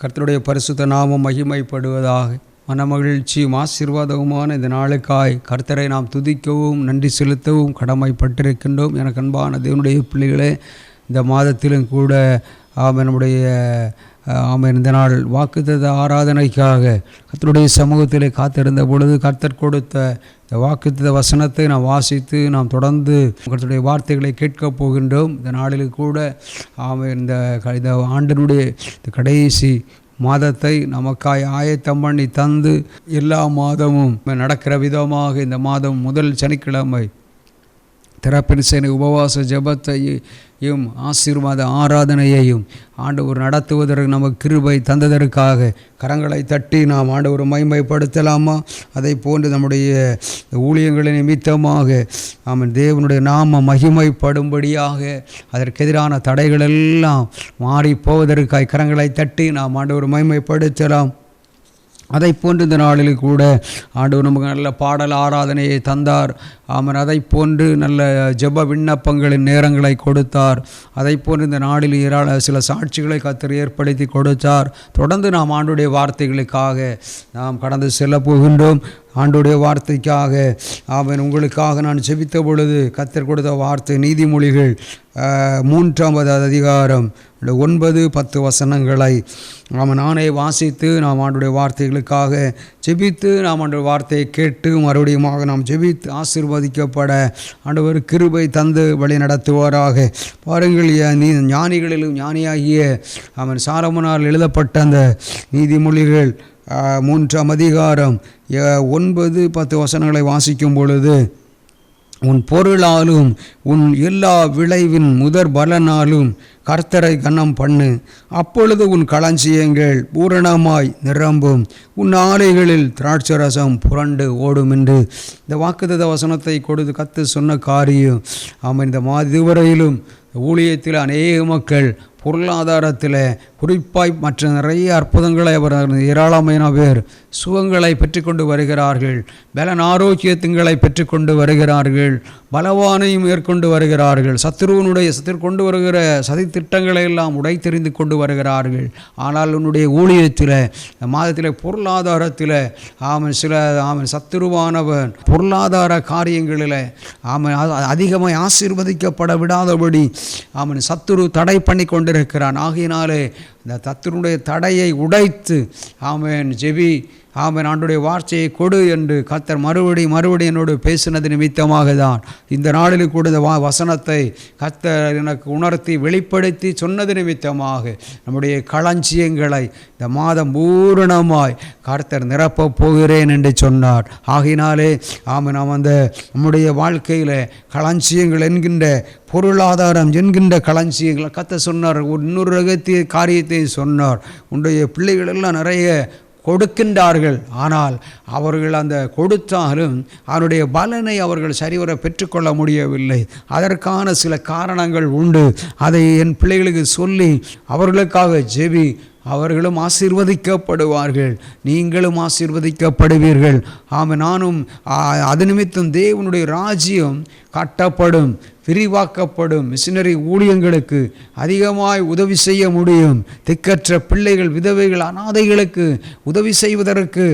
கர்த்தருடைய பரிசுத்த நாமம் மகிமைப்படுவதாக. மனமகிழ்ச்சியும் ஆசீர்வாதவுமான இந்த நாளுக்காய் கர்த்தரை நாம் துதிக்கவும் நன்றி செலுத்தவும் கடமைப்பட்டிருக்கின்றோம். எனக்கு அன்பான தேவனுடைய பிள்ளைகளே, இந்த மாதத்திலும் கூட நம்முடைய இந்த நாள் வாக்குத்தத்த ஆராதனைக்காக கர்த்தருடைய சமூகத்திலே காத்திருந்த பொழுது கர்த்தர் கொடுத்த இந்த வாக்குத்தத்த வசனத்தை நாம் வாசித்து நாம் தொடர்ந்து கர்த்தருடைய வார்த்தைகளை கேட்கப் போகின்றோம். இந்த நாளில் கூட இந்த ஆண்டினுடைய கடைசி மாதத்தை நமக்காய் ஆயத்தம் பண்ணி தந்து எல்லா மாதமும் நடக்கிற விதமாக இந்த மாதம் முதல் சனிக்கிழமை திறப்பின் சேனை உபவாச ஜெபத்தையும் ஆசீர்வாத ஆராதனையையும் ஆண்டவர் நடத்துவதற்கு நமக்கு கிருபை தந்ததற்காக கரங்களை தட்டி நாம் ஆண்டவர் மகிமைப்படுத்தலாமா? அதை போன்று நம்முடைய ஊழியங்களின் நிமித்தமாக தேவனுடைய நாம மகிமைப்படும்படியாக அதற்கு எதிரான தடைகள் எல்லாம் மாறி போவதற்காக கரங்களை தட்டி நாம் ஆண்டவர் மகிமைப்படுத்தலாம். அதை போன்று இந்த நாளில் கூட ஆண்டவர் நமக்கு நல்ல பாடல் ஆராதனையை தந்தார். அதை போன்று நல்ல ஜெப விண்ணப்பங்களின் நேரங்களை கொடுத்தார். அதை போன்று இந்த நாளில் சில சாட்சிகளை கர்த்தர் ஏற்படுத்தி கொடுத்தார். தொடர்ந்து நாம் ஆண்டுடைய வார்த்தைகளுக்காக நாம் கடந்து செல்ல போகின்றோம். ஆண்டுடைய வார்த்தைக்காக உங்களுக்காக நான் ஜெபித்த பொழுது கர்த்தர் கொடுத்த வார்த்தை நீதிமொழிகள் 3வது அதிகாரம் 9-10 வசனங்களை நானே வாசித்து நாம் ஆண்டுடைய வார்த்தைகளுக்காக ஜெபித்து நாம் ஆண்டுடைய வார்த்தையை கேட்டு மறுபடியுமாக நாம் ஜெபித்து ஆசீர்வதிக்கப்பட ஆண்டவர் கிருபை தந்து வழி நடத்துவாராக. பாருங்கள், ஞானிகளிலும் ஞானியாகிய சாலமோனால் எழுதப்பட்ட அந்த நீதிமொழிகள் 3ஆம் அதிகாரம் 9-10 வசனங்களை வாசிக்கும் பொழுது, உன் பொருளாலும் உன் எல்லா விளைவின் முதற் பலனாலும் கர்த்தரை கனம் பண்ணு, அப்பொழுது உன் களஞ்சியங்கள் பூரணமாய் நிரம்பும், உன் ஆலைகளில் திராட்சரசம் புரண்டு ஓடும் என்று இந்த வாக்குத்தத்த வசனத்தை கொடுத்து கர்த்தர் சொன்ன காரியம். இந்த இதுவரையிலும் ஊழியத்தில் அநேக மக்கள் பொருளாதாரத்தில் குறிப்பாய் மற்ற நிறைய அற்புதங்களை அவர் ஏராளமான பேர் சுகங்களை பெற்றுக்கொண்டு வருகிறார்கள், பலன் ஆரோக்கியத்துங்களை பெற்றுக்கொண்டு வருகிறார்கள், பலவானையும் மேற்கொண்டு வருகிறார்கள், சத்துரு கொண்டு வருகிற சதி திட்டங்களை எல்லாம் உடைத்தெறிந்து கொண்டு வருகிறார்கள். ஆனால் உன்னுடைய ஊழியத்தில் மாதத்தில் பொருளாதாரத்தில் சத்துருவானவன் பொருளாதார காரியங்களில் அதிகமாக ஆசீர்வதிக்கப்பட விடாதபடி சத்துரு தடை பண்ணி கொண்டிருக்கிறான். ஆகையினாலே இந்த சத்துருடைய தடையை உடைத்து ஜெபி ஆண்டுடைய வார்த்தையை கொடு என்று கர்த்தர் மறுபடி என்னோடு பேசினது நிமித்தமாக தான் இந்த நாளில் கூட இந்த வசனத்தை கர்த்தர் எனக்கு உணர்த்தி வெளிப்படுத்தி சொன்னது நிமித்தமாக நம்முடைய களஞ்சியங்களை இந்த மாதம் பூரணமாய் கர்த்தர் நிரப்பப் போகிறேன் என்று சொன்னார். ஆகினாலே நாம் நம்முடைய வாழ்க்கையில் களஞ்சியங்கள் என்கின்ற பொருளாதாரம் என்கின்ற களஞ்சியங்கள் கர்த்தர் சொன்னார். இன்னொரு ரகத்திய காரியத்தை சொன்னார். உன்னுடைய பிள்ளைகள் எல்லாம் நிறைய கொடுக்கின்றார்கள், ஆனால் அவர்கள் அந்த கொடுத்தாலும் அவருடைய பலனை அவர்கள் சரிவர பெற்றுக்கொள்ள முடியவில்லை. அதற்கான சில காரணங்கள் உண்டு. அதை என் பிள்ளைகளுக்கு சொல்லி அவர்களுக்காக ஜெபி, அவர்களும் ஆசீர்வதிக்கப்படுவார்கள், நீங்களும் ஆசீர்வதிக்கப்படுவீர்கள். நானும் அது நிமித்தம் தேவனுடைய ராஜ்யம் கட்டப்படும், விரிவாக்கப்படும். மிஷனரி ஊழியங்களுக்கு அதிகமாய் உதவி செய்ய முடியும். திக்கற்ற பிள்ளைகள், விதவைகள், அனாதைகளுக்கு உதவி செய்வதற்கு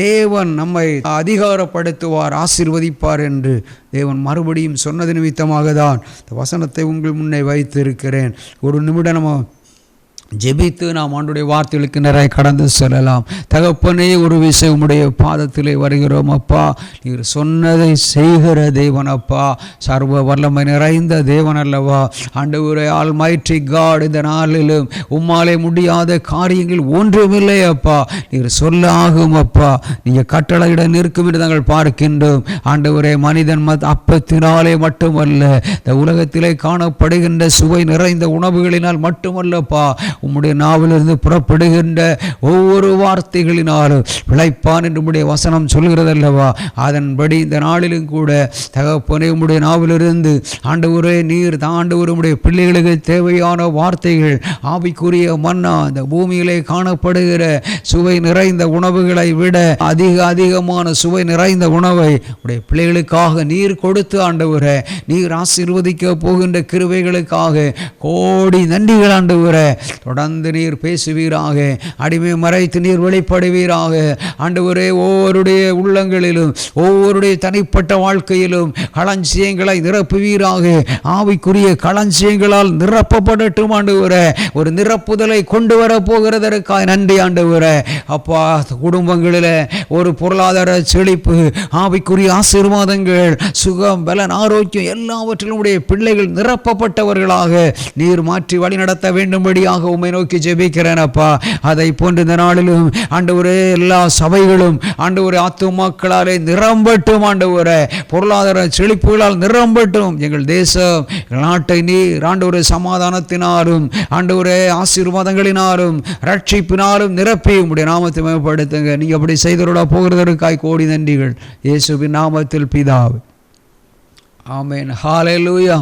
தேவன் நம்மை அதிகாரப்படுத்துவார், ஆசீர்வதிப்பார் என்று தேவன் மறுபடியும் சொன்னது நிமித்தமாக தான் இந்த வசனத்தை உங்கள் முன்னே வைத்திருக்கிறேன். ஒரு நிமிடம் நம்ம ஜெபித்து நாம் ஆண்டுடைய வார்த்தைகளுக்கு நிறைய கடந்து செல்லலாம். தகப்பனே, ஒரு விஷயம் உம்முடைய பாதத்திலே வருகிறோம் அப்பா. நீர் சொன்னதை செய்கிற தேவன் அப்பா, சர்வ வல்லமை நிறைந்த தேவன் அல்லவா ஆண்டவரே. ஆல்மைட்டி காட், இந்த நாளிலும் உம்மாலே முடியாத காரியங்கள் ஒன்றுமில்லை அப்பா. நீர் சொல்ல ஆகும் அப்பா. நீங்கள் கட்டளையிட நிற்கும் என்று நாங்கள் பார்க்கின்றோம் ஆண்டவரே. மனிதன் அப்பத்தினாலே மட்டுமல்ல, இந்த உலகத்திலே காணப்படுகின்ற சுவை நிறைந்த உணவுகளினால் மட்டுமல்லப்பா, உம்முடைய நாவிலிருந்து புறப்படுகின்ற ஒவ்வொரு வார்த்தைகளினாலும் பிழைப்பான் என்று உம்முடைய வசனம் சொல்கிறதல்லவா. அதன்படி இந்த நாளிலும் கூட தகப்பனே, உம்முடைய நாவிலிருந்து ஆண்டவரே நீர் ஆண்டவர் உம்முடைய பிள்ளைகளுக்கு தேவையான வார்த்தைகள், ஆவிக்குரிய மன்னா, இந்த பூமியிலே காணப்படுகிற சுவை நிறைந்த உணவுகளை விட அதிகமான சுவை நிறைந்த உணவை உடைய பிள்ளைகளுக்காக நீர் கொடுத்து ஆண்டவரே, நீர் ஆசீர்வதிக்க போகின்ற கிருபைகளுக்காக கோடி நன்றிகள் ஆண்டவரே. தொடர்ந்து நீர் பேசுவீராக. அடிமை மறைத்து நீர் வெளிப்படுவீராக. ஆண்டவரே, ஒவ்வொருடைய உள்ளங்களிலும் ஒவ்வொருடைய தனிப்பட்ட வாழ்க்கையிலும் களஞ்சியங்களை நிரப்புவீராக. ஆவிக்குரிய களஞ்சியங்களால் நிரப்பப்படட்டும் ஆண்டவரே. ஒரு நிரப்புதலை கொண்டு வர போகிறதற்காக நன்றி ஆண்டவரே. அப்பா, குடும்பங்களில் ஒரு பொருளாதார செழிப்பு, ஆவிக்குரிய ஆசீர்வாதங்கள், சுகம், பலன், ஆரோக்கியம் எல்லாவற்றிலும் உடைய பிள்ளைகள் நிரப்பப்பட்டவர்களாக நீர் மாற்றி வழி நடத்த வேண்டும்படியாக உம்மை நோக்கி ஜெபிக்கிறேன் அப்பா. அதை போன்ற இந்த நாளிலும் ஆண்டவரே, எல்லா சபைகளும் ஆண்டவரே ஆத்துமாக்களாலே நிரம்பட்டும் ஆண்டவரே. பொருளாதார செழிப்புகளால் நிரம்பட்டும். எங்கள் தேசம், எங்கள் நாட்டை நீர் ஆண்டவரே சமாதானத்தினாலும் ஆண்டவரே ஆசீர்வாதங்களினாலும் ரட்சிப்பினாலும் நிரப்பி உம்முடைய நாமத்தை மேம்படுத்துங்க. நீங்க அப்படி செய்தவரோட போகிறதற்காய் கோடி நன்றிகள். இயேசுவின் நாமத்தில் பிதாவே, ஆமென். ஹல்லேலூயா.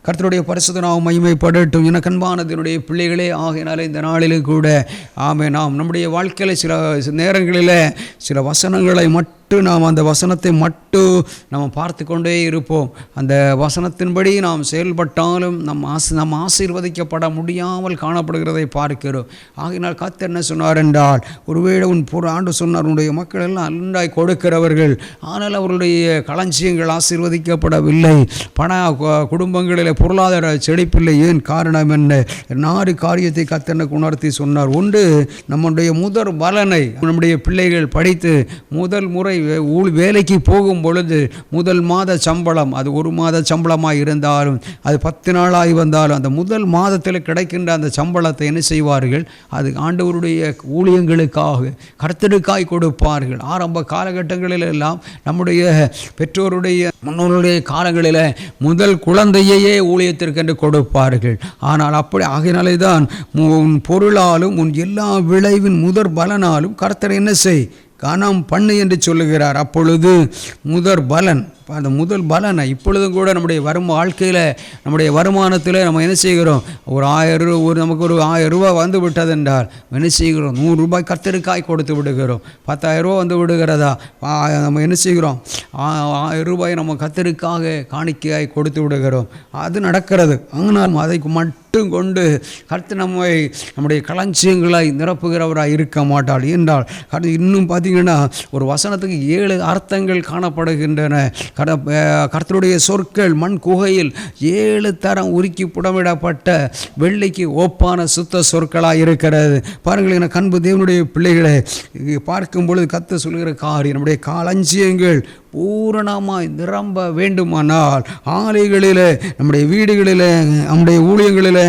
கர்த்தருடைய பரிசுத்த நாமம் மகிமைப்படட்டும். எனக்கு அன்பானதனுடைய பிள்ளைகளே, ஆகையினாலே இந்த நாளிலும் கூட ஆமென், நாம் நம்முடைய வாழ்க்கையில் சில நேரங்களில் சில வசனங்களை மட்டும் நாம் அந்த வசனத்தை மட்டும் நாம் பார்த்து கொண்டே இருப்போம். அந்த வசனத்தின்படி நாம் செயல்பட்டாலும் நம்ம ஆசீர்வதிக்கப்பட முடியாமல் காணப்படுகிறதை பார்க்கிறோம். ஆகையினால் கர்த்தர் என்ன சொன்னார் என்றால், ஒருவேளை உன் ஆண்டு சொன்னார், உன்னுடைய மக்கள் எல்லாம் அல்லாய் கொடுக்கிறவர்கள், ஆனால் அவர்களுடைய களஞ்சியங்கள் ஆசீர்வதிக்கப்படவில்லை. குடும்பங்களில் பொருளாதார செழிப்பில்லை. ஏன் காரணம் என்ன? 4 காரியத்தை கர்த்தர் உணர்த்தி சொன்னார். ஒன்று, நம்முடைய முதல் பலனை நம்முடைய பிள்ளைகள் படித்து முதல் முறை வேலைக்கு போகும் பொழுது முதல் மாத சம்பளம், அது 1 மாத சம்பளமாக இருந்தாலும் அது 10 நாளாகி வந்தாலும் அந்த முதல் மாதத்தில் கிடைக்கின்ற அந்த சம்பளத்தை என்ன செய்வார்கள்? அது ஆண்டவருடைய ஊழியங்களுக்காக கர்த்தருக்காய் கொடுப்பார்கள். ஆரம்ப காலகட்டங்களில் எல்லாம் நம்முடைய பெற்றோருடைய முன்னோருடைய காலங்களில் முதல் குழந்தையே ஊழியத்திற்கென்று கொடுப்பார்கள். ஆனால் அப்படி ஆகினாலே தான் உன் பொருளாலும் உன் எல்லா விளைவின் முதற் பலனாலும் கர்த்தர் என்ன செய் கனம் பண்ணு என்று சொல்லுகிறார். அப்பொழுது முதற் பலன், அந்த முதல் பலனை இப்பொழுதும் கூட நம்முடைய வாழ்க்கையில் நம்முடைய வருமானத்தில் நம்ம என்ன செய்கிறோம்? ஒரு 1000 ரூபா, நமக்கு ஒரு 1000 ரூபா வந்து விட்டதென்றால் என்ன செய்கிறோம்? 100 ரூபாய் கர்த்தருக்காய் கொடுத்து விடுகிறோம். 10,000 ரூபா வந்து விடுகிறதா, நம்ம என்ன செய்கிறோம்? 1000 ரூபாய் நம்ம கர்த்தருக்காக காணிக்கையாய் கொடுத்து விடுகிறோம். அது நடக்கிறது. ஆனால் அதை மட்டும் கொண்டு கர்த்தர் நம்முடைய களஞ்சியங்களை நிரப்புகிறவராக இருக்க மாட்டாள் என்றால், இன்னும் பார்த்தீங்கன்னா ஒரு வசனத்துக்கு 7 அர்த்தங்கள் காணப்படுகின்றன. கர்த்தருடைய சொற்கள் மண் குகையில் 7 தரம் உருக்கி புடமிடப்பட்ட வெள்ளிக்கு ஒப்பான சுத்த சொற்களாக இருக்கிறது. பாருங்கள், எனக்கு அன்பு தேவனுடைய பிள்ளைகளை பார்க்கும் பொழுது கர்த்தர் சொல்கிற காரியம், நம்முடைய களஞ்சியங்கள் பூரணமாய் நிரம்ப வேண்டுமானால் ஆலைகளில், நம்முடைய வீடுகளில், நம்முடைய ஊழியங்களில்,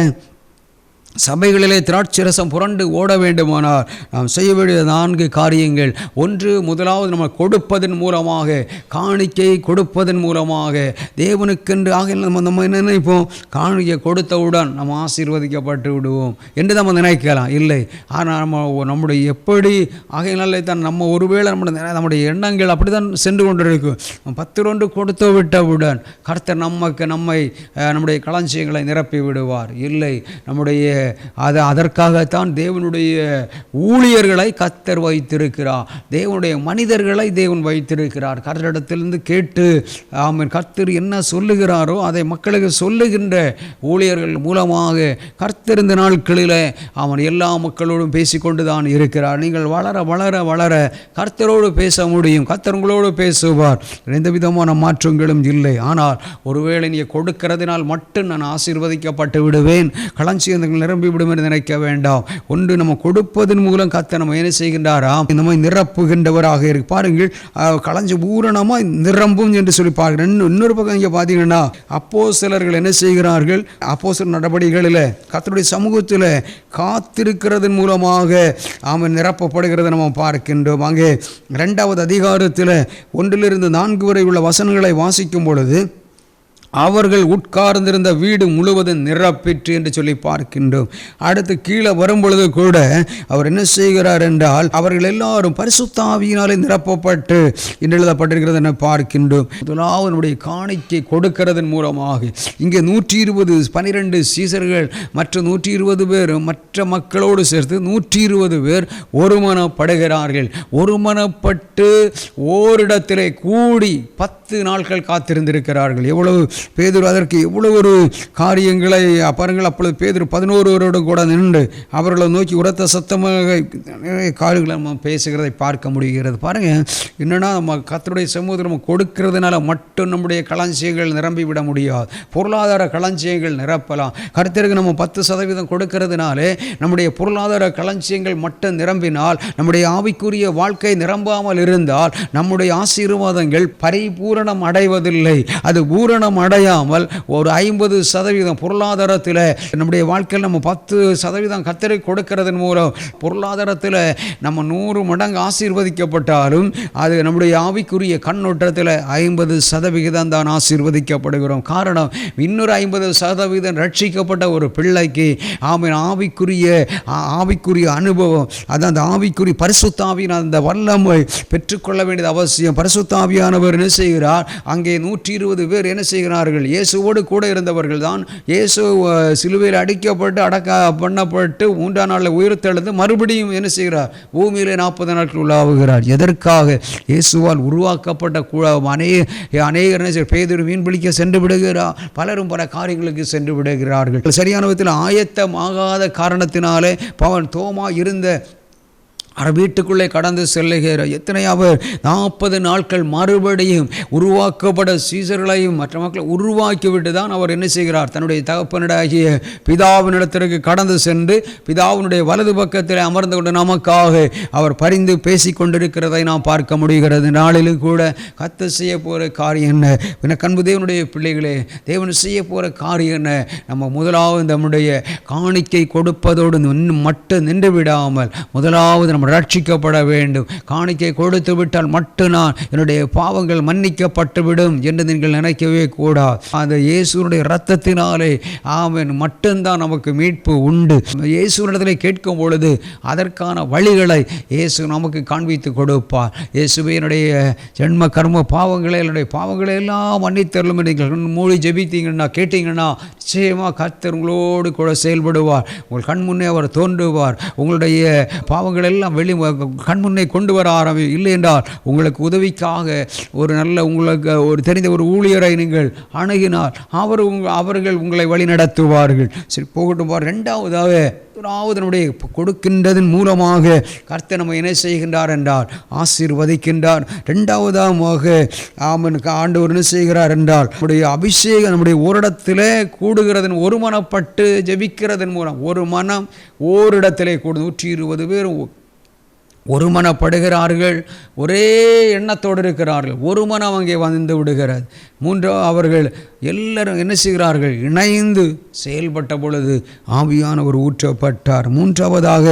சபைகளிலே திராட்சரசம் புரண்டு ஓட வேண்டுமானால் நாம் செய்ய வேண்டிய 4 காரியங்கள். ஒன்று, முதலாவது நம்ம கொடுப்பதன் மூலமாக, காணிக்கை கொடுப்பதன் மூலமாக தேவனுக்கென்று. ஆக நம்ம என்ன நினைப்போம்? காணிக்கை கொடுத்தவுடன் நம்ம ஆசீர்வதிக்கப்பட்டு விடுவோம் என்று நம்ம நினைக்கலாம். இல்லை. ஆனால் நம்முடைய எப்படி ஆகையினாலே தான் நம்ம ஒருவேளை நம்முடைய எண்ணங்கள் அப்படி தான் சென்று கொண்டிருக்கும். 10 கொடுத்து விட்டவுடன் கர்த்தர் நம்முடைய களஞ்சியங்களை நிரப்பி விடுவார். இல்லை, நம்முடைய அதற்காகத்தான் தேவனுடைய ஊழியர்களை கர்த்தர் வைத்திருக்கிறார். தேவனுடைய மனிதர்களை தேவன் வைத்திருக்கிறார். கர்த்தரிடத்திலிருந்து கேட்டு கர்த்தர் என்ன சொல்லுகிறாரோ அதை மக்களுக்கு சொல்லுகின்ற ஊழியர்கள் மூலமாக கர்த்தர் இந்த நாட்களில் அவன் எல்லா மக்களோடும் பேசிக்கொண்டு தான் இருக்கிறார். நீங்கள் வளர வளர வளர கர்த்தரோடு பேச முடியும். கர்த்தர் உங்களோடு பேசுவார். எந்த விதமான மாற்றங்களும் இல்லை. ஆனால் ஒருவேளை நீ கொடுக்கிறதுனால் மட்டும் நான் ஆசீர்வதிக்கப்பட்டு விடுவேன், களஞ்சியங்கள் நிரம்பிவிடும் என்று நினைக்க வேண்டாம். ஒன்று, நம்ம கொடுப்பதன் மூலம் கர்த்தர் நம்ம என்ன செய்கின்றாராம்? நம்ம நிரப்புகின்றவராக இருக்கு. பாருங்கள், களஞ்சி பூரணமாய் நிரம்பும் என்று சொல்லி பாருங்கள். இன்னொரு பக்கம் இங்கே பார்த்தீங்கன்னா, அப்போஸ்தலர்கள் என்ன செய்கிறார்கள்? அப்போஸ்தலர் நடவடிக்கைகளில் கர்த்தருடைய சமூகத்தில் காத்திருக்கிறதன் மூலமாக நிரப்பப்படுகிறத நம்ம பார்க்கின்றோம். அங்கே 2வது அதிகாரத்தில் 1-4 வரை உள்ள வசனங்களை வாசிக்கும் பொழுது, அவர்கள் உட்கார்ந்திருந்த வீடு முழுவதும் நிரப்பிற்று என்று சொல்லி பார்க்கின்றோம். அடுத்து கீழே வரும்பொழுது கூட அவர் என்ன செய்கிறார் என்றால், அவர்கள் எல்லாரும் பரிசுத்த ஆவியினாலே நிரப்பப்பட்டு என்று எழுதப்பட்டிருக்கிறது என பார்க்கின்றோம். முதலாவது நம்முடைய காணிக்கை கொடுக்கிறதன் மூலமாக இங்கே 120 சீசர்கள் மற்ற 120 பேர் மற்ற மக்களோடு சேர்த்து 120 பேர் ஒருமனப்படுகிறார்கள். ஒருமனப்பட்டு ஓரிடத்திலே கூடி 10 நாட்கள் காத்திருந்திருக்கிறார்கள். எவ்வளவு பேதுரு அதற்கு எவ்வளவு ஒரு காரியங்களை பாருங்கள். அப்பொழுது பேதுரு 11 கூட நின்று அவர்களை நோக்கி உரத்த சத்தமாக காரியங்களை நம்ம பேசுகிறதை பார்க்க முடிகிறது. பாருங்கள், என்னென்னா நம்ம கர்த்தருடைய சமூகத்தில் நம்ம கொடுக்கிறதுனால மட்டும் நம்முடைய களஞ்சியங்கள் நிரம்பி விட முடியாது. பொருளாதார களஞ்சியங்கள் நிரப்பலாம். கர்த்தருக்கு நம்ம 10% கொடுக்கிறதுனாலே நம்முடைய பொருளாதார களஞ்சியங்கள் மட்டும் நிரம்பினால், நம்முடைய ஆவிக்குரிய வாழ்க்கை நிரம்பாமல் இருந்தால் நம்முடைய ஆசீர்வாதங்கள் பரிபூரணம் அடைவதில்லை. அது பூரணம் அடையாமல் ஒரு 50% பொருளாதாரத்தில் நம்முடைய வாழ்க்கையில் நம்ம 10% கர்த்தருக்கு கொடுக்கிறதன் மூலம் பொருளாதாரத்தில் நம்ம 100 மடங்கு ஆசீர்வதிக்கப்பட்டாலும் அது நம்முடைய ஆவிக்குரிய கண்ணோட்டத்தில் 50% தான் ஆசீர்வதிக்கப்படுகிறோம். காரணம், இன்னொரு 50% ரட்சிக்கப்பட்ட ஒரு பிள்ளைக்கு ஆவிக்குரிய அனுபவம், அதான் அந்த ஆவிக்குரிய பரிசுத்த ஆவியின் அந்த வல்லமை பெற்றுக்கொள்ள வேண்டியது அவசியம். பரிசுத்த ஆவியானவர் என்ன செய்கிறார்? அங்கே 120 பேர் என்ன செய்கிறார்கள்? இயேசுவோடு கூட இருந்தவர்கள் தான். இயேசு சிலுவையில் அடிக்கப்பட்டு பண்ணப்பட்டு 3ஆம் நாளில் உயிர்த்தெழுந்து மறுபடியும் என்ன செய்கிறார்? பூமியிலே 40 நாட்கள் உலாவுகிறார். எதற்காக? இயேசுவால் உருவாக்கப்பட்ட அநேகர் பேதுரு மீன் பிடிக்க சென்று விடுகிறார். பலரும் பல காரியங்களுக்கு சென்று விடுகிறார்கள். சரியான விதத்தில் ஆயத்தமாகாத காரணத்தினாலே பவுல் தோமா இருந்த வீட்டுக்குள்ளே கடந்து செல்லுகிற எத்தனையாவது 40 நாட்கள் மறுபடியும் உருவாக்கப்பட சீசர்களையும் மற்ற மக்களை உருவாக்கிவிட்டு தான் அவர் என்ன செய்கிறார்? தன்னுடைய தகப்பனிடாகிய பிதாவினிடத்திற்கு கடந்து சென்று பிதாவினுடைய வலது பக்கத்தில் அமர்ந்து கொண்டு நமக்காக அவர் பரிந்து பேசி கொண்டிருக்கிறதை நாம் பார்க்க முடிகிறது. நாளிலும் கூட கர்த்தர் செய்ய போகிற காரியம் என்ன? கண்பு தேவனுடைய பிள்ளைகளே, தேவன் செய்ய போகிற காரியம் என்ன? நம்ம முதலாவது நம்முடைய காணிக்கை கொடுப்பதோடு மட்டும் நின்று விடாமல் முதலாவது நம்ம ரட்சிக்கப்பட வேண்டும். காணிக்கை கொடுத்து விட்டால் மட்டும் நான் என்னுடைய பாவங்கள் மன்னிக்கப்பட்டுவிடும் என்று நீங்கள் நினைக்கவே கூடாது. அந்த இயேசுனுடைய இரத்தத்தினாலே மட்டும்தான் நமக்கு மீட்பு உண்டு. இயேசுவிடத்தில் கேட்கும் பொழுது அதற்கான வழிகளை இயேசு நமக்கு காண்பித்து கொடுப்பார். இயேசுவே, என்னுடைய ஜென்ம கர்ம பாவங்களை என்னுடைய பாவங்களை எல்லாம் மன்னித்தருளும் என்று நீங்கள் மூடி ஜெபித்தீங்கன்னா கேட்டீங்கன்னா நிச்சயமாக கர்த்தர் உங்களோடு கூட செயல்படுவார். உங்கள் கண் முன்னே அவர் தோன்றுவார். உங்களுடைய பாவங்கள் எல்லாம் கண்முன்னே கொண்டு வர இல்லை என்றால் உங்களுக்கு உதவிக்காக ஒரு நல்ல உங்களுக்கு ஒரு தெரிந்த ஒரு ஊழியரை நீங்கள் அணுகினால் அவர்கள் உங்களை வழி நடத்துவார்கள். சரி, போகட்டும். இரண்டாவதாக நம்முடைய கொடுக்கின்றதன் மூலமாக கர்த்தர் நம்ம என்ன செய்கின்றார் என்றால் ஆசீர்வதிக்கின்றார். இரண்டாவதாக ஆண்டவர் என்ன செய்கிறார் என்றால் நம்முடைய அபிஷேகம் நம்முடைய ஓரிடத்திலே கூடுகிறதன் ஒருமனப்பட்டு ஜெபிக்கிறதன் மூலம் ஒரு மனம் ஓரிடத்திலே கூடும். 120 பேர் ஒருமனப்படுகிறார்கள், ஒரே எண்ணத்தோடு இருக்கிறார்கள். ஒரு மனம் அங்கே வந்து விடுகிறது. அவர்கள் எல்லாரும் என்ன செய்கிறார்கள்? இணைந்து செயல்பட்ட பொழுது ஆவியானவர் ஊற்றப்பட்டார். மூன்றாவதாக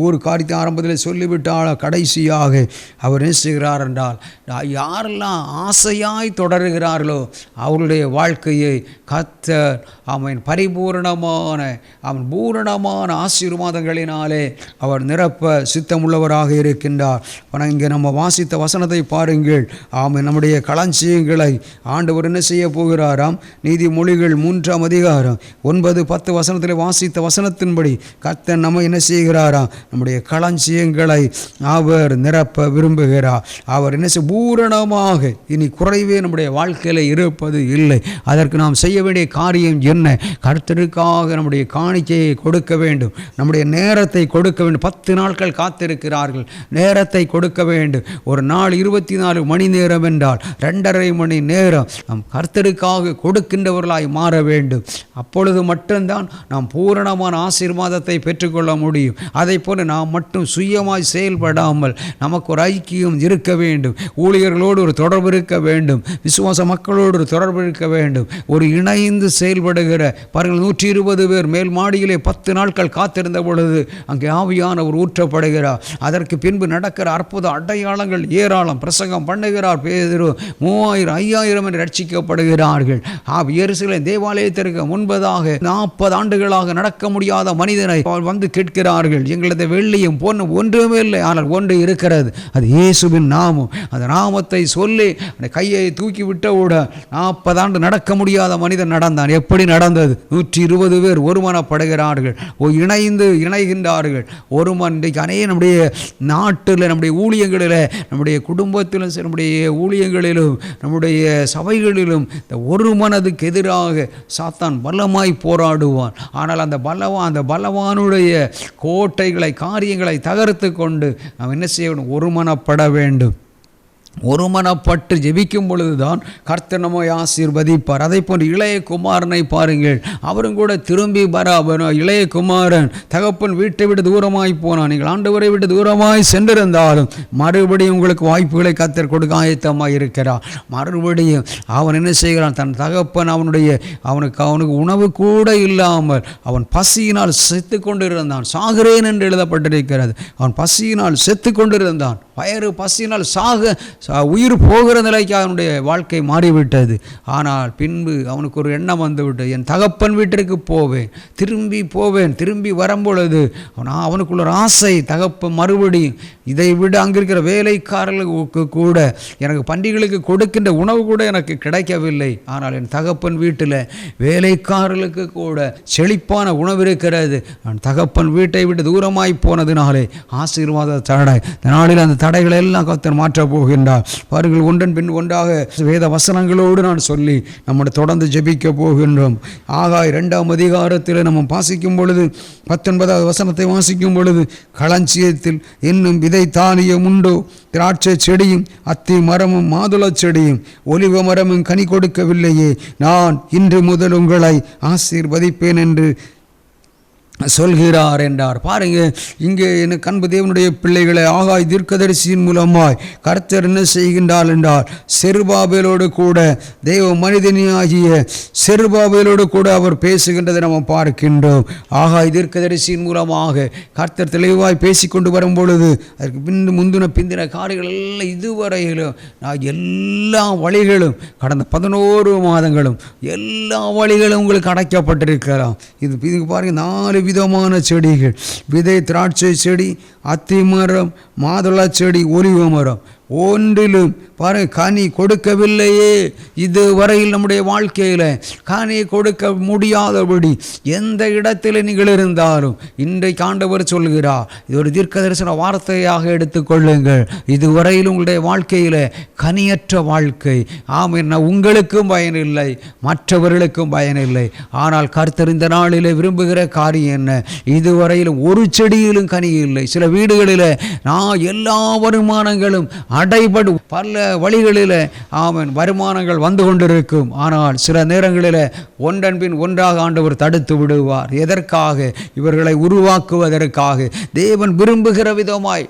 ஒரு காரியத்தை ஆரம்பத்தில் சொல்லிவிட்டால் கடைசியாக அவர் என்ன செய்கிறார் என்றால் யாரெல்லாம் ஆசையாய் தொடர்கிறார்களோ அவர்களுடைய வாழ்க்கையை கர்த்தர் பரிபூரணமான பூரணமான ஆசீர்வாதங்களினாலே அவர் நிரப்ப சித்தமுள்ளவராக இருக்கின்றார். இங்கே நம்ம வாசித்த வசனத்தை பாருங்கள். நம்முடைய களஞ்சியங்களை ஆண்டவர் என்ன செய்ய போகிறாராம்? நீதிமொழிகள் 3ஆம் அதிகாரம் 9-10 வசனத்தில் வாசித்த வசனத்தின்படி கர்த்தர் நம்ம என்ன செய்கிறாராம்? நம்முடைய களஞ்சியங்களை அவர் நிரப்ப விரும்புகிறார். அவர் என்ன பூரணமாக இனி குறைவே நம்முடைய வாழ்க்கையில் இருப்பது இல்லை. அதற்கு நாம் செய்ய வேண்டிய காரியம் என்ன? கர்த்தருக்காக நம்முடைய காணிக்கையை கொடுக்க வேண்டும். நம்முடைய நேரத்தை கொடுக்க வேண்டும். 10 நாட்கள் காத்திருக்கிறார்கள், நேரத்தை கொடுக்க வேண்டும். ஒரு நாள் 24 மணி நேரம் என்றால் 2.5 மணி நேரம் நாம் கர்த்தருக்காக கொடுக்கின்றவர்களாய் மாற வேண்டும். அப்பொழுது மட்டும்தான் நாம் பூரணமான ஆசீர்வாதத்தை பெற்றுக்கொள்ள முடியும். அதை போல நாம் மட்டும் சுயமாய் செயல்படாமல் நமக்கு ஒரு ஐக்கியம் இருக்க வேண்டும். ஊழியர்களோடு ஒரு தொடர்பு இருக்க வேண்டும். விசுவாச மக்களோடு ஒரு தொடர்பு இருக்க வேண்டும். ஒரு இணைந்து செயல்படுகிற பாருங்கள், 120 பேர் மேல் மாடியிலே 10 நாட்கள் காத்திருந்த பொழுது அங்கே ஆவியானவர் ஊற்றப்படுகிறார். அதற்கு பின்பு நடக்கிற அற்புத அடையாளங்கள் ஏராளம். பிரசங்கம் பண்ணுகிறார் பேதுரு. 3000 5000 என்று ரட்சிக்கப்படுகிறார்கள். எருசலேம் தேவாலயத்திற்கு முன்பதாக 40 ஆண்டுகளாக நடக்க முடியாத மனிதனை வந்து கேட்கிறார்கள், எங்களது வெள்ளியும் பொன்னும் ஒன்றுமே இல்லை, ஆனால் ஒன்று இருக்கிறது, அது இயேசுவின் நாமம். அந்த நாமத்தை சொல்லி அந்த கையை தூக்கி விட்டவுடன் 40 ஆண்டு நடக்க முடியாத மனிதன் நடந்தான். எப்படி நடந்தது? 120 பேர் ஒருமனப்படுகிறார்கள், இணைகின்றார்கள். இன்றைக்கு இன்றைக்கு நம்முடைய நாட்டில், நம்முடைய ஊழியங்களில், நம்முடைய குடும்பத்திலும், நம்முடைய ஊழியங்களிலும், நம்முடைய சபைகளிலும் இந்த ஒரு மனதுக்கு எதிராக சாத்தான் பலமாய் போராடுவான். ஆனால் அந்த பலவானுடைய கோட்டைகளை, காரியங்களை தகர்த்து கொண்டு நாம் என்ன செய்யணும்? ஒருமனப்பட வேண்டும். ஒருமனப்பட்டு ஜெபிக்கும் பொழுதுதான் கர்த்தர் நம்மை ஆசீர்வதிப்பார். அதை போன்று இளைய குமாரனை பாருங்கள், அவரும் கூட திரும்பி இளைய குமாரன் தகப்பன் வீட்டை விட்டு தூரமாய் போனான். நீங்கள் ஆண்டவரை விட்டு தூரமாய் சென்றிருந்தாலும் மறுபடியும் உங்களுக்கு வாய்ப்புகளை கர்த்தர் கொடுக்க ஆயத்தமாக இருக்கிறார். மறுபடியும் அவன் என்ன செய்கிறான்? தன் தகப்பன் அவனுக்கு உணவு கூட இல்லாமல் அவன் பசியினால் செத்து கொண்டிருந்தான். சாகிறேன் என்று எழுதப்பட்டிருக்கிறது. அவன் பசியினால் செத்து கொண்டிருந்தான். வயிறு பசியினால் உயிர் போகிற நிலைக்கு அவனுடைய வாழ்க்கை மாறிவிட்டது. ஆனால் பின்பு அவனுக்கு ஒரு எண்ணம் வந்துவிட்டது, என் தகப்பன் வீட்டிற்கு போவேன். திரும்பி வரும்பொழுது அவனுக்குள்ள ஒரு ஆசை, தகப்பன் மறுபடியும் இதை விட அங்கே இருக்கிற வேலைக்காரர்களுக்கு கூட எனக்கு பண்டிகைகளுக்கு கொடுக்கின்ற உணவு கூட எனக்கு கிடைக்கவில்லை. ஆனால் என் தகப்பன் வீட்டில் வேலைக்காரர்களுக்கு கூட செழிப்பான உணவு இருக்கிறது. நான் தகப்பன் வீட்டை விட்டு தூரமாய் போனதினாலே ஆசீர்வாத தடை, நாளில் அந்த தடைகளை எல்லாம் கர்த்தர் மாற்றப் போகின்றார். பாருங்கள், ஒன்றன் பின் ஒன்றாக வேத வசனங்களோடு நான் சொல்லி நம்முடைய தொடர்ந்து ஜெபிக்க போகின்றோம். ஆகாய் 2ஆம் அதிகாரத்தில் நம்ம வாசிக்கும் பொழுது 19வது வசனத்தை வாசிக்கும் பொழுது, களஞ்சியத்தில் இன்னும் விதை தானியம் உண்டோ? திராட்சை செடியும் அத்தி மரமும் மாதுளை செடியும் ஒலிவ மரமும் கனி கொடுக்கவில்லையே. நான் இன்று முதல் உங்களை ஆசீர்வதிப்பேன் என்று சொல்கிறார் என்றார். பாருங்க, இங்கே எனக்கு அன்பு தேவனுடைய பிள்ளைகளை, ஆகாய் தீர்க்கதரிசியின் மூலமாய் கர்த்தர் என்ன செய்கின்றார் என்றால், செருபாபேலோடு கூட தேவ மனிதனாகிய செருபாபேலோடு கூட அவர் பேசுகின்றதை நம்ம பார்க்கின்றோம். ஆகாய் தீர்க்கதரிசியின் மூலமாக கர்த்தர் தெளிவாய் பேசிக்கொண்டு வரும் பொழுது அதற்கு முந்தின காரியங்கள் எல்லாம் இதுவரையிலும் நான் எல்லா வழிகளும் கடந்த 11 மாதங்களும் எல்லா வழிகளும் உங்களுக்கு அடைக்கப்பட்டிருக்கலாம். இது பாருங்க, 4 விதமான செடிகள்: விதை திராட்சை செடி, அத்தி மரம், மாதுளை செடி, ஒலிவ மரம். ஒன்றிலும் பாருங்க கனி கொடுக்கவில்லையே. இதுவரையில் நம்முடைய வாழ்க்கையில் கனி கொடுக்க முடியாதபடி எந்த இடத்தில் நீங்கள் இருந்தாலும் இன்றைக்கு ஆண்டவர் சொல்கிறார், இது ஒரு தீர்க்கதரிசன வார்த்தையாக எடுத்துக்கொள்ளுங்கள். இதுவரையில் உங்களுடைய வாழ்க்கையில் கனியற்ற வாழ்க்கை, ஆமென், உங்களுக்கும் பயனில்லை, மற்றவர்களுக்கும் பயனில்லை. ஆனால் கர்த்தர் இந்த நாளில் விரும்புகிற காரியம் என்ன? இதுவரையிலும் ஒரு செடியிலும் கனி இல்லை. சில வீடுகளில் நான் எல்லா வருமானங்களும் அடைபடும், பல வழிகளில் ஆமென் வருமானங்கள் வந்து கொண்டிருக்கும். ஆனால் சில நேரங்களில் ஒன்றன் பின் ஒன்றாக ஆண்டவர் தடுத்து விடுவார். எதற்காக? இவர்களை உருவாக்குவதற்காக, தேவன் விரும்புகிற விதமாய்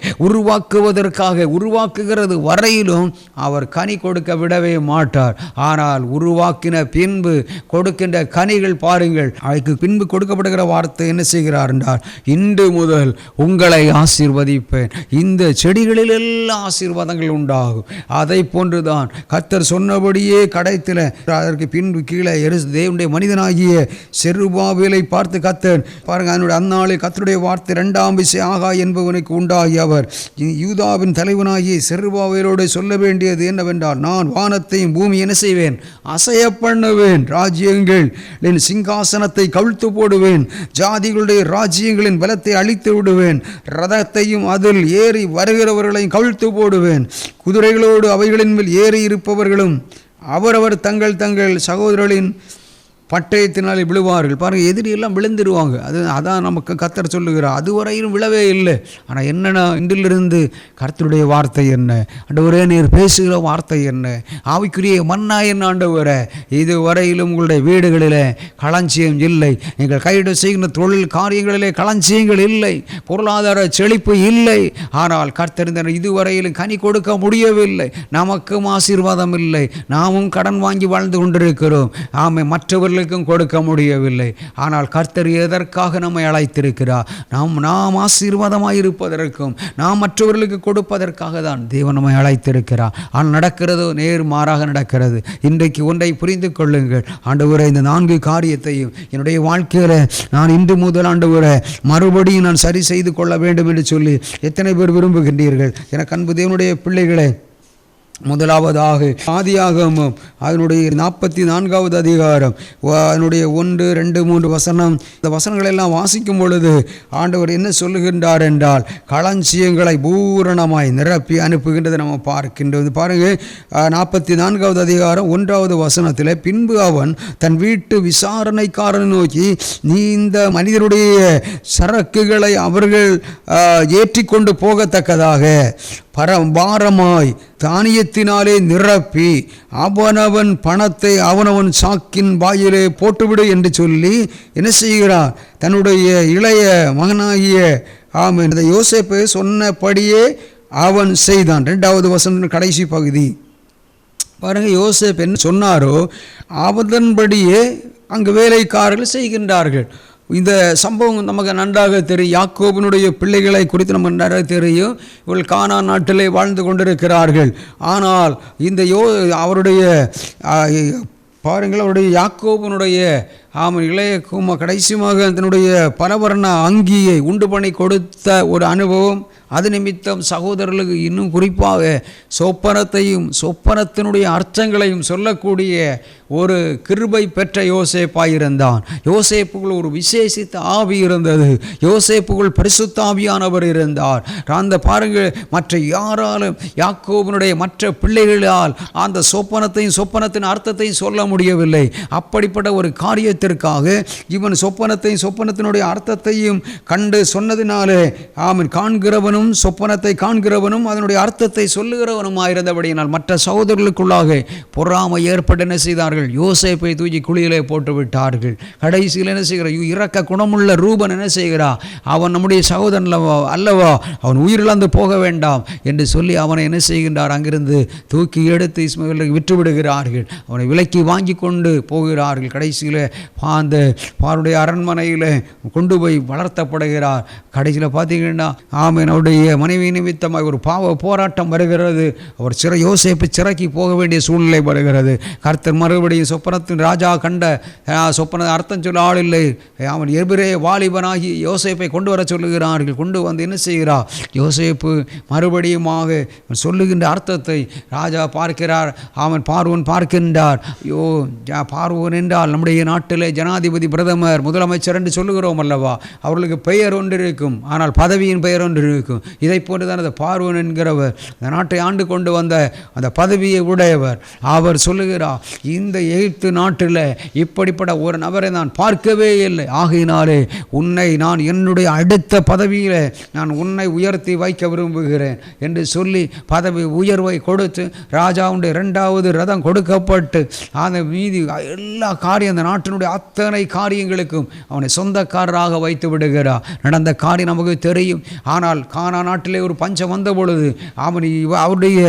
உருவாக்குகிறது வரையிலும் அவர் கனி கொடுக்க விடவே மாட்டார். ஆனால் உருவாக்கின பின்பு கொடுக்கின்ற கனிகள் பாருங்கள், அதுக்கு பின்பு கொடுக்கப்படுகிற வார்த்தை என்ன செய்கிறார் என்றால், இன்று முதல் உங்களை ஆசீர்வதிப்பேன். இந்த செடிகளில் எல்லாம் ஆசீர்வாதங்கள் உண்டாகும். அதை போன்றுதான் கர்த்தர் சொன்னபடியே கடைத்தில் அதற்கு பின்பு கீழே தேவனுடைய மனிதனாகிய செருபாபேலை பார்த்து கர்த்தர் பாருங்க, அதனுடைய அந்நாளில் கர்த்தருடைய வார்த்தை 2ஆம் விசை ஆகாய் என்பவனுக்கு உண்டாகி அவர் யூதாவின் தலைவனாகிய செருபாபேலோடு சொல்ல வேண்டியது என்னவென்றால், நான் வானத்தையும் பூமி என்ன செய்வேன்? அசைய பண்ணுவேன். ராஜ்யங்களின் சிங்காசனத்தை கவிழ்த்து போடுவேன். ஜாதிகளுடைய ராஜ்யங்களின் பலத்தை அழித்து விடுவேன். ரதத்தையும் அதில் ஏறி வருகிறவர்களையும் கவிழ்த்து போடுவேன். குதிரைகளோடு அவைகளின் மேல் ஏறி இருப்பவர்களும் அவரவர் தங்கள் சகோதரர்களின் பட்டயத்தினாலே விழுவார்கள். பாருங்கள், எதிரியெல்லாம் விழுந்துருவாங்க. அதான் நமக்கு கர்த்தர் சொல்லுகிறார். அதுவரையிலும் விழவே இல்லை. ஆனால் என்னென்னா, இன்றிலிருந்து கர்த்தருடைய வார்த்தை என்ன? ஆண்டவரே, நீர் பேசுகிற வார்த்தை என்ன? ஆவிக்குரிய மன்னா என்ன? ஆண்டவரே, இதுவரையிலும் உங்களுடைய வீடுகளில் களஞ்சியம் இல்லை. நீங்கள் கையிட செய்கிற தொழில் காரியங்களிலே களஞ்சியங்கள் இல்லை, பொருளாதார செழிப்பு இல்லை. ஆனால் கர்த்தர் இதுவரையிலும் கனி கொடுக்க முடியவில்லை. நமக்கும் ஆசீர்வாதம் இல்லை. நாமும் கடன் வாங்கி வாழ்ந்து கொண்டிருக்கிறோம். ஆமை, மற்றவர்கள் கொடுக்க முடியவில்லை. ஆனால் கர்த்தர் எதற்காக நம்மை அழைத்திருக்கிறார்? நாம் ஆசீர்வாதமாய் இருப்பதற்கும் நாம் மற்றவர்களுக்கு கொடுப்பதற்காக தான் தேவன் நம்மை அழைத்திருக்கிறார். ஆனால் நடக்கிறதோ நேர் மாறாக நடக்கிறது. இன்றைக்கு ஒன்றை புரிந்து கொள்ளுங்கள். ஆண்டவரே, இந்த 4 காரியத்தையும் என்னுடைய வாழ்க்கையில் நான் இன்று முதல் ஆண்டவரே மறுபடியும் நான் சரி செய்து கொள்ள வேண்டும் என்று சொல்லி எத்தனை பேர் விரும்புகின்றீர்கள்? எனக்கு அன்பு தேவனுடைய பிள்ளைகளே, முதலாவதாக ஆதியாகமம் அதனுடைய 44வது அதிகாரம் அதனுடைய 1, 2, 3 வசனம். இந்த வசனங்களெல்லாம் வாசிக்கும் பொழுது ஆண்டவர் என்ன சொல்லுகின்றார் என்றால், களஞ்சியங்களை பூரணமாய் நிரப்பி அனுப்புகின்றதை நம்ம பார்க்கின்றது. பாருங்கள், 44வது அதிகாரம் 1வது வசனத்தில், பின்பு அவன் தன் வீட்டு விசாரணைக்காரனை நோக்கி, நீ இந்த மனிதருடைய சரக்குகளை அவர்கள் ஏற்றி கொண்டு போகத்தக்கதாக பாரமாய் தானியத்தினாலே நிரப்பி அவனவன் பணத்தை அவனவன் சாக்கின் வாயிலே போட்டுவிடு என்று சொல்லி என்ன செய்கிறார், தன்னுடைய இளைய மகனாகிய இந்த யோசேப்பு சொன்னபடியே அவன் செய்தான். 2வது வசனம் கடைசி பகுதி பாருங்கள். யோசேப்பு என்ன சொன்னாரோ அதன்படியே அங்கு வேலைக்காரர்கள் செய்கின்றார்கள். இந்த சம்பவம் நமக்கு நன்றாக தெரியும். யாக்கோபினுடைய பிள்ளைகளை குறித்து நமக்கு நன்றாக தெரியும். இவர்கள் கானான் நாட்டிலே வாழ்ந்து கொண்டிருக்கிறார்கள். ஆனால் இந்த அவருடைய பாருங்கள், அவருடைய யாக்கோபினுடைய இளைய கடைசியாக தன்னுடைய பலவர்ண அங்கியை உண்டு பண்ணி கொடுத்த ஒரு அனுபவம். அது நிமித்தம் சகோதரர்களுக்கு இன்னும் குறிப்பாக சொப்பனத்தினுடைய அர்த்தங்களையும் சொல்லக்கூடிய ஒரு கிருபை பெற்ற யோசேப்பாயிருந்தான். யோசேப்புக்குள் ஒரு விசேஷித்த ஆவி இருந்தது. யோசேப்புக்குள் பரிசுத்த ஆவியானவர் இருந்தார். அந்த பாருங்கள், மற்ற யாராலும் யாக்கோபினுடைய மற்ற பிள்ளைகளால் அந்த சொப்பனத்தின் அர்த்தத்தையும் சொல்ல முடியவில்லை. அப்படிப்பட்ட ஒரு காரியத்திற்காக இவன் சொப்பனத்தினுடைய அர்த்தத்தையும் கண்டு சொன்னதினாலே காண்கிறவனும் சொப்பனத்தை காண்கிறவனும் அதனுடைய அர்த்தத்தை சொல்லுகிறவனுமாயிருந்தபடியினால் மற்ற சகோதரர்களுக்குள்ளாக பொறாமை ஏற்பட்டு என்ன செய்தார்கள், யோசேப்பை தூக்கி குழியிலே போட்டு விட்டார்கள். கடைசியில் என்ன செய்கிறார், இரக்க குணமுள்ள ரூபன் என்ன செய்கிறார், அவன் நம்முடைய சகோதரன் அல்லவா, அவன் உயிரிழந்து போக வேண்டாம் என்று சொல்லி அவனை என்ன செய்கின்றார், அங்கிருந்து தூக்கி எடுத்து இஸ்மவேலுக்கு விற்று விடுகிறார்கள். அவனை விலைக்கு வாங்கி கொண்டு போகிறார்கள். கடைசியில் அந்த பாருடைய அரண்மனையில் கொண்டு போய் வளர்த்தப்படுகிறார். கடைசியில் பார்த்தீங்கன்னா அவருடைய மனைவி நிமித்தமாக ஒரு பாவ போராட்டம் வருகிறது. அவர் யோசேப்பு சிறைக்கு போக வேண்டிய சூழ்நிலை வருகிறது. கர்த்தர் மறுபடியும் சொப்பனத்தின் ராஜா கண்ட சொப்பன அர்த்தம் சொல்ல ஆள் இல்லை, அவன் எபிரே வாலிபனாகி யோசேப்பை கொண்டு வர சொல்லுகிறார்கள். கொண்டு வந்து என்ன செய்கிறார், யோசேப்பு மறுபடியுமாக சொல்லுகின்ற அர்த்தத்தை ராஜா பார்க்கிறார். பார்வோன் பார்க்கின்றார். ஐயோ, பார்வோன் என்றால் நம்முடைய நாட்டிலே ஜனாதிபதி, பிரதமர், முதலமைச்சர் என்று சொல்லுகிறோம் அல்லவா, அவர்களுக்கு பெயர் ஒன்று இருக்கும், ஆனால் பதவியின் பெயர் ஒன்று இருக்கும். இதை போன்றுதான் அந்த பார்வோன் என்கிறவர் இந்த நாட்டை ஆண்டு கொண்டு வந்த அந்த பதவியை உடையவர். அவர் சொல்லுகிறார், இந்த எகிப்து நாட்டில் இப்படிப்பட்ட ஒரு நபரை நான் பார்க்கவே இல்லை, ஆகையினாலே நான் என்னுடைய அடுத்த பதவியில் நான் உன்னை உயர்த்தி வைக்க விரும்புகிறேன் என்று சொல்லி பதவி உயர்வை கொடுத்து ராஜாவுடைய 2வது ரதம் கொடுக்கப்பட்டு அந்த மீதி எல்லா காரியம் அந்த நாட்டினுடைய அத்தனை காரியங்களுக்கும் அவனை சொந்தக்காரராக வைத்து விடுகிறார். நடந்த காரியம் நமக்கு தெரியும். ஆனால் கானா நாட்டிலே ஒரு பஞ்சம் வந்த பொழுது அவருடைய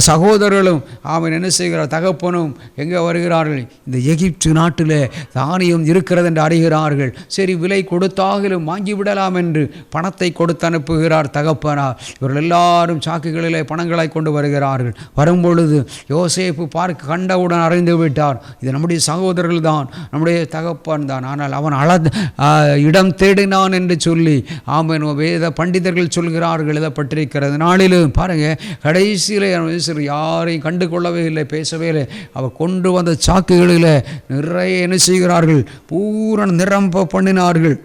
சகோதரர்களும் என்ன செய்கிறார், தகப்பனும் எங்கே வருகிறார்கள், இந்த எகிப்து நாட்டில் தானியம் இருக்கிறது என்று அறிகிறார்கள். சரி, விலை கொடுத்தாகிலும் வாங்கிவிடலாம் என்று பணத்தை கொடுத்து அனுப்புகிறார் தகப்பனார். இவர்கள் எல்லாரும் சாக்குகளிலே பணங்களை கொண்டு வருகிறார்கள். வரும்பொழுது யோசேப்பு கண்டவுடன் அறிந்து விட்டார், இது நம்முடைய சகோதரர்கள் தான், நம்முடைய தகப்பன் தான். ஆனால் அவன் இடம் தேடினான் என்று சொல்லி வேத பண்டிதர்கள் சொல்கிறார்கள், எழுதப்பட்டிருக்கிறது. நாளிலும் பாருங்க, கடைசியில் யாரையும் கண்டு கொள்ளவே இல்லை, பேசவே இல்லை. அவர் கொண்டு வந்த சாக்குகளில் நிறைய என்ன செய்கிறார்கள், பூரண நிரம்ப பண்ணினார்கள்.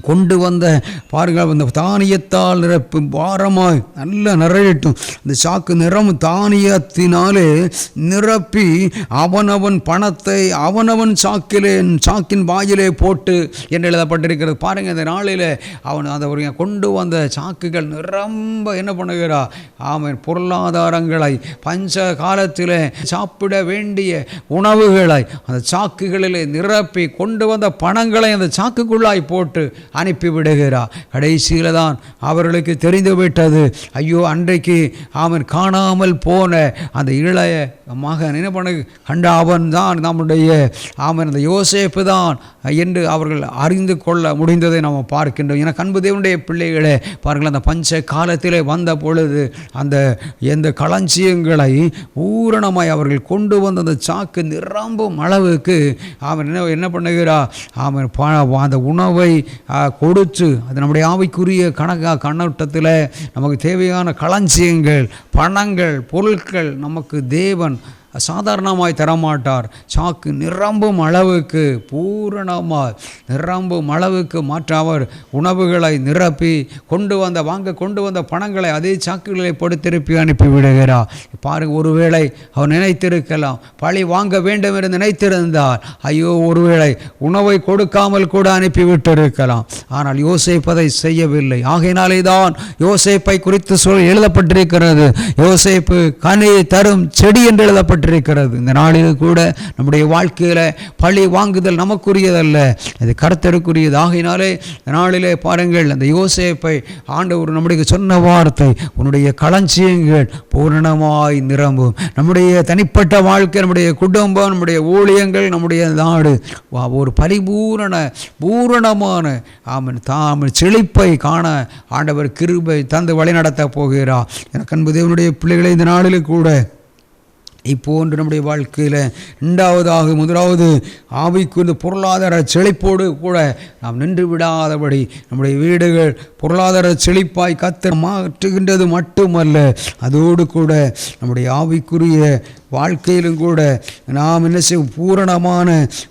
கொண்டு வந்த பாருங்கள், அந்த தானியத்தால் நிரப்பு பாரமாய் நல்ல நிறையட்டும். அந்த சாக்கு நிறம் தானியத்தினாலே நிரப்பி அவனவன் பணத்தை அவனவன் சாக்கின் வாயிலே போட்டு என்று எழுதப்பட்டிருக்கிறது. பாருங்கள், இந்த நாளில் அவன் கொண்டு வந்த சாக்குகள் நிரம்ப என்ன பண்ணுகிறா, பொருளாதாரங்களை பஞ்ச காலத்தில் சாப்பிட வேண்டிய உணவுகளை அந்த சாக்குகளிலே நிரப்பி கொண்டு வந்த பணங்களை அந்த சாக்குக்குள்ளாய் போட்டு அனுப்பிவிடுகிறார். கடைசியில் தான் அவர்களுக்கு தெரிந்து விட்டது, ஐயோ, அன்றைக்கு அவன் காணாமல் போன அந்த இளைய மகன் என்ன பண்ண கண்ட அவன் தான் நம்முடைய அந்த யோசேப்பு தான் என்று அவர்கள் அறிந்து கொள்ள முடிந்ததை நாம் பார்க்கின்றோம். என அன்பு தேவனுடைய பிள்ளைகளே, பாருங்கள், அந்த பஞ்ச காலத்திலே வந்த பொழுது எந்த களஞ்சியங்களை பூரணமாய் அவர்கள் கொண்டு வந்த அந்த சாக்கு நிரம்பும் அளவுக்கு அவன் என்ன பண்ணுகிறார், அந்த உணவை கொடுத்து அது நம்முடைய ஆவிக்குரிய கண்ணோட்டத்தில் நமக்கு தேவையான களஞ்சியங்கள், பணங்கள், பொருட்கள் நமக்கு தேவன் சாதாரணமாய் தரமாட்டார். சாக்கு நிரம்பும் அளவுக்கு, பூரணமாய் நிரம்பும் அளவுக்கு மாற்றாவர் உணவுகளை நிரப்பி கொண்டு வந்த பணங்களை அதே சாக்குகளை போட்டு திருப்பி அனுப்பிவிடுகிறார். பாருங்கள், ஒருவேளை அவர் நினைத்திருக்கலாம், பழி வாங்க வேண்டும் என்று நினைத்திருந்தார், ஐயோ ஒருவேளை உணவை கொடுக்காமல் கூட அனுப்பிவிட்டிருக்கலாம். ஆனால் யோசேப்பு அதை செய்யவில்லை. ஆகையினாலே தான் யோசேப்பை குறித்து எழுதப்பட்டிருக்கிறது, யோசேப்பு கனி தரும் செடி என்று எழுதப்பட்டிருக்கிறது. இந்த நாளில் கூட நம்முடைய வாழ்க்கையில் பழி வாங்குதல் நமக்குரியதல்ல, அது கர்த்தருக்குரியது. ஆகையினாலே இந்த நாளிலே பாருங்கள், அந்த யோசேப்பை ஆண்டவர் நம்முடைய சொன்ன வார்த்தை, உன்னுடைய களஞ்சியங்கள் பூரணமாய் நிரம்பும். நம்முடைய தனிப்பட்ட வாழ்க்கை, நம்முடைய குடும்பம், நம்முடைய ஊழியங்கள், நம்முடைய நாடு ஒரு பூரணமான செழிப்பை காண ஆண்டவர் கிருபை தந்து வழிநடத்த போகிறார். எனக்கு அன்பு தேவனுடைய பிள்ளைகளை, இந்த நாளில் கூட இப்போன்று நம்முடைய வாழ்க்கையில் முதலாவது ஆவிக்குரிய பொருளாதார செழிப்போடு கூட நாம் நின்று விடாதபடி நம்முடைய வீடுகள் பொருளாதார செழிப்பாய் கர்த்தர் மாற்றுகின்றது மட்டுமல்ல, அதோடு கூட நம்முடைய ஆவிக்குரிய வாழ்க்கையிலும் கூட நாம் என்ன செய்வோம், பூரணமான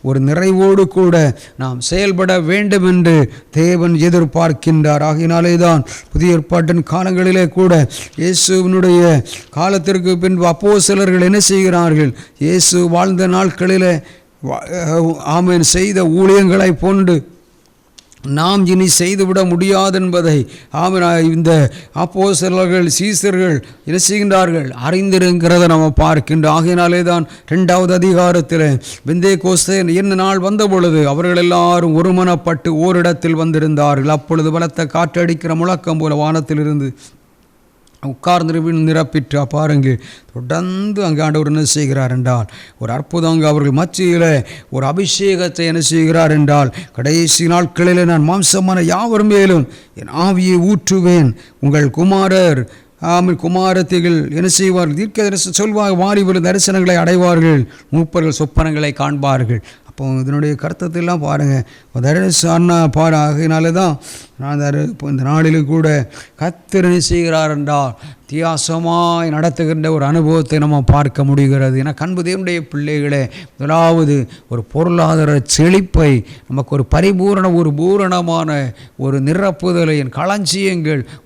ஒரு நிறைவோடு கூட நாம் செயல்பட வேண்டும் என்று தேவன் எதிர்பார்க்கின்றார். ஆகினாலே தான் புதிய ஏற்பாட்டின் காலங்களிலே கூட இயேசுவினுடைய காலத்திற்கு பின்பு அப்போஸ்தலர்கள் என்ன செய்கிறார்கள், இயேசு வாழ்ந்த நாட்களிலே ஆமென் செய்த ஊழியங்களை போன்று நாம் இனி செய்துவிட முடியாது என்பதை இந்த அப்போஸ்தலர்கள், சீசர்கள் என்ன செய்கின்றார்கள், அறிந்திருக்கிறத நம்ம பார்க்கின்றோம். ஆகையினாலே தான் 2வது அதிகாரத்தில் பெந்தேகோஸ்தே என்ன நாள் வந்த பொழுது அவர்கள் எல்லாரும் ஒருமனப்பட்டு ஓரிடத்தில் வந்திருந்தார்கள். அப்பொழுது பலத்த காற்றடிக்கிற முழக்கம் போல வானத்திலிருந்து உட்கார்ந்து நிரப்பிட்டு பாருங்கள், தொடர்ந்து அங்கே ஆண்டவர் என்ன செய்கிறார் என்றால் ஒரு அற்புதம். அங்கே அவர்கள் மத்தியில் ஒரு அபிஷேகத்தை என்ன செய்கிறார் என்றால், கடைசி நாட்களில் நான் மாம்சமான யாவர் மேலும் என் ஆவியை ஊற்றுவேன், உங்கள் குமாரத்திகள் என்ன செய்வார்கள், தீர்க்க தரிசனம் சொல்வார்கள், வாலிபர்கள் தரிசனங்களை அடைவார்கள், மூப்பர்கள் சொப்பனங்களை காண்பார்கள். அப்போ இதனுடைய கருத்தத்தெல்லாம் பாருங்கள், தரிசன ஆகையினால தான் நான் இந்த நாளில் கூட கர்த்தர் என்ன செய்கிறார் என்றால் வித்தியாசமாய் நடத்துகின்ற ஒரு அனுபவத்தை நம்ம பார்க்க முடிகிறது. என அன்பு தேவனுடைய பிள்ளைகளே, முதலாவது ஒரு பொருளாதார செழிப்பை நமக்கு ஒரு பூரணமான ஒரு நிரப்புதலை,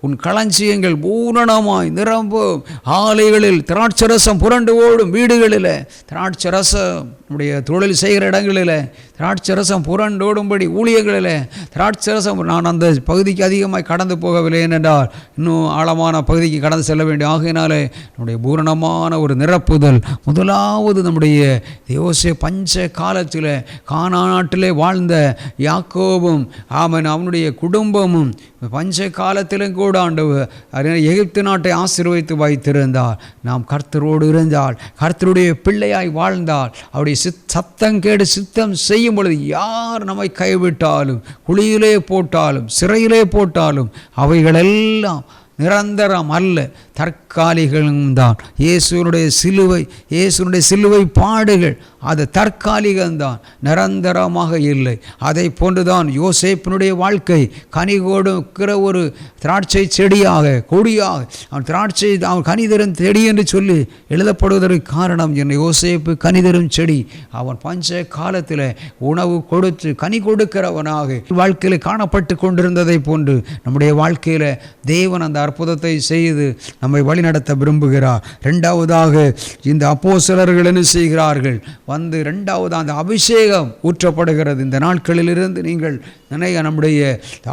உன் களஞ்சியங்கள் பூரணமாய் நிரம்பும். ஆலைகளில் திராட்சரசம் புரண்டு ஓடும், வீடுகளில் திராட்சரசம், நம்முடைய தொழில் செய்கிற இடங்களில் திராட்சரசம் புரண்டோடும்படி, ஊழியர்களில் திராட்சரசம். நான் அந்த பகுதிக்கு அதிகமாக கடந்து போகவில்லை, ஏனென்றால் இன்னும் ஆழமான பகுதிக்கு கடந்து செல்ல வேண்டிய ஆகையினாலே நம்முடைய பூரணமான ஒரு நிரப்புதல். முதலாவது நம்முடைய யோசேப்பு பஞ்ச காலத்தில் கானானாட்டிலே வாழ்ந்த யாக்கோபும் அவனுடைய குடும்பமும் பஞ்ச காலத்திலும் கூட ஆண்டவர் எகிப்து நாட்டை ஆசீர்வதித்து வைத்திருந்தார். நாம் கர்த்தரோடு இருந்தால், கர்த்தருடைய பிள்ளையாய் வாழ்ந்தால், அவருடைய சத்தம் கேடு சித்தம் செய்யும் பொழுது யார் நம்மை கைவிட்டாலும், குழியிலே போட்டாலும், சிறையிலே போட்டாலும் அவைகளெல்லாம் நிரந்தரம் அல்ல, தற்காலிகளும் தான். இயேசுனுடைய சிலுவை பாடுகள் அது தற்காலிகம்தான், நிரந்தரமாக இல்லை. அதை போன்றுதான் யோசேப்பினுடைய வாழ்க்கை கனி கொடுக்கிற ஒரு திராட்சை செடியாக, கொடியாக. அவன் கனிதரும் செடி என்று சொல்லி எழுதப்படுவதற்கு காரணம் என்ன? யோசேப்பு கனிதரும் செடி. அவன் பஞ்ச காலத்தில் உணவு கொடுத்து கனி கொடுக்கிறவனாக வாழ்க்கையில் காணப்பட்டு கொண்டிருந்ததை போன்று நம்முடைய வாழ்க்கையில் தேவன் அந்த அற்புதத்தை செய்து நம்மை வழிநடத்த விரும்புகிறார். 2வதாக இந்த அப்போஸ்தலர்கள் என்ன செய்கிறார்கள், வந்து 2வது அந்த அபிஷேகம் ஊற்றப்படுகிறது. இந்த நாட்களிலிருந்து நீங்கள் நம்முடைய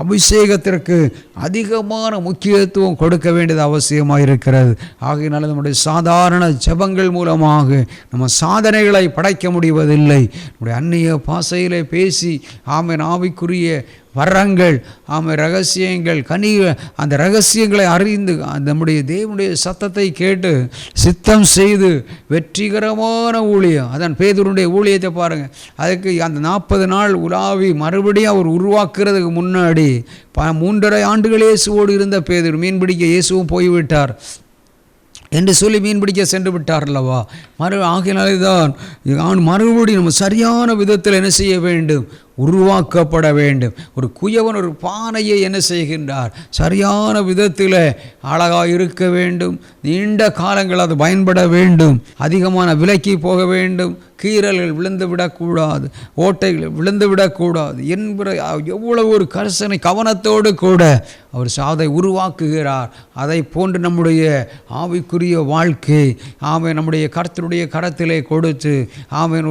அபிஷேகத்திற்கு அதிகமான முக்கியத்துவம் கொடுக்க வேண்டியது அவசியமாக இருக்கிறது. ஆகையினால நம்முடைய சாதாரண ஜெபங்கள் மூலமாக நம்ம சாதனைகளை படைக்க முடிவதில்லை. நம்முடைய அந்நிய பாஷையிலே பேசி ஆவிக்குரிய வரங்கள், ரகசியங்கள், அந்த ரகசியங்களை அறிந்து நம்முடைய தேவனுடைய சத்தத்தை கேட்டு சித்தம் செய்து வெற்றிகரமான ஊழியம். அதான் பேதுருடைய ஊழியத்தை பாருங்கள். அதுக்கு அந்த 40 நாள் உலாவி மறுபடியும் அவர் உருவாக்குறதுக்கு முன்னாடி 3.5 ஆண்டுகள் இயேசுவோடு இருந்த பேதுரு, மீன்பிடிக்க இயேசுவும் போய்விட்டார். என்று சொல்லி மீன் பிடிக்க சென்று விட்டார் அல்லவா. ஆகினாலே தான் மறுபடியும் நம்ம சரியான விதத்தில் என்ன செய்ய வேண்டும், உருவாக்கப்பட வேண்டும். ஒரு குயவன் ஒரு பானையை என்ன செய்கின்றார், சரியான விதத்தில் அழகாக இருக்க வேண்டும், நீண்ட காலங்கள் அது பயன்பட வேண்டும், அதிகமான விலைக்கு போக வேண்டும், கீறல்கள் விழுந்து விடக்கூடாது, ஓட்டைகள் விழுந்து விடக்கூடாது என்கிற எவ்வளவு ஒரு கரிசனை கவனத்தோடு கூட அவர் சாதை உருவாக்குகிறார். அதை போன்று நம்முடைய ஆவிக்குரிய வாழ்க்கை நம்முடைய கர்த்தருடைய கரத்திலே கொடுத்து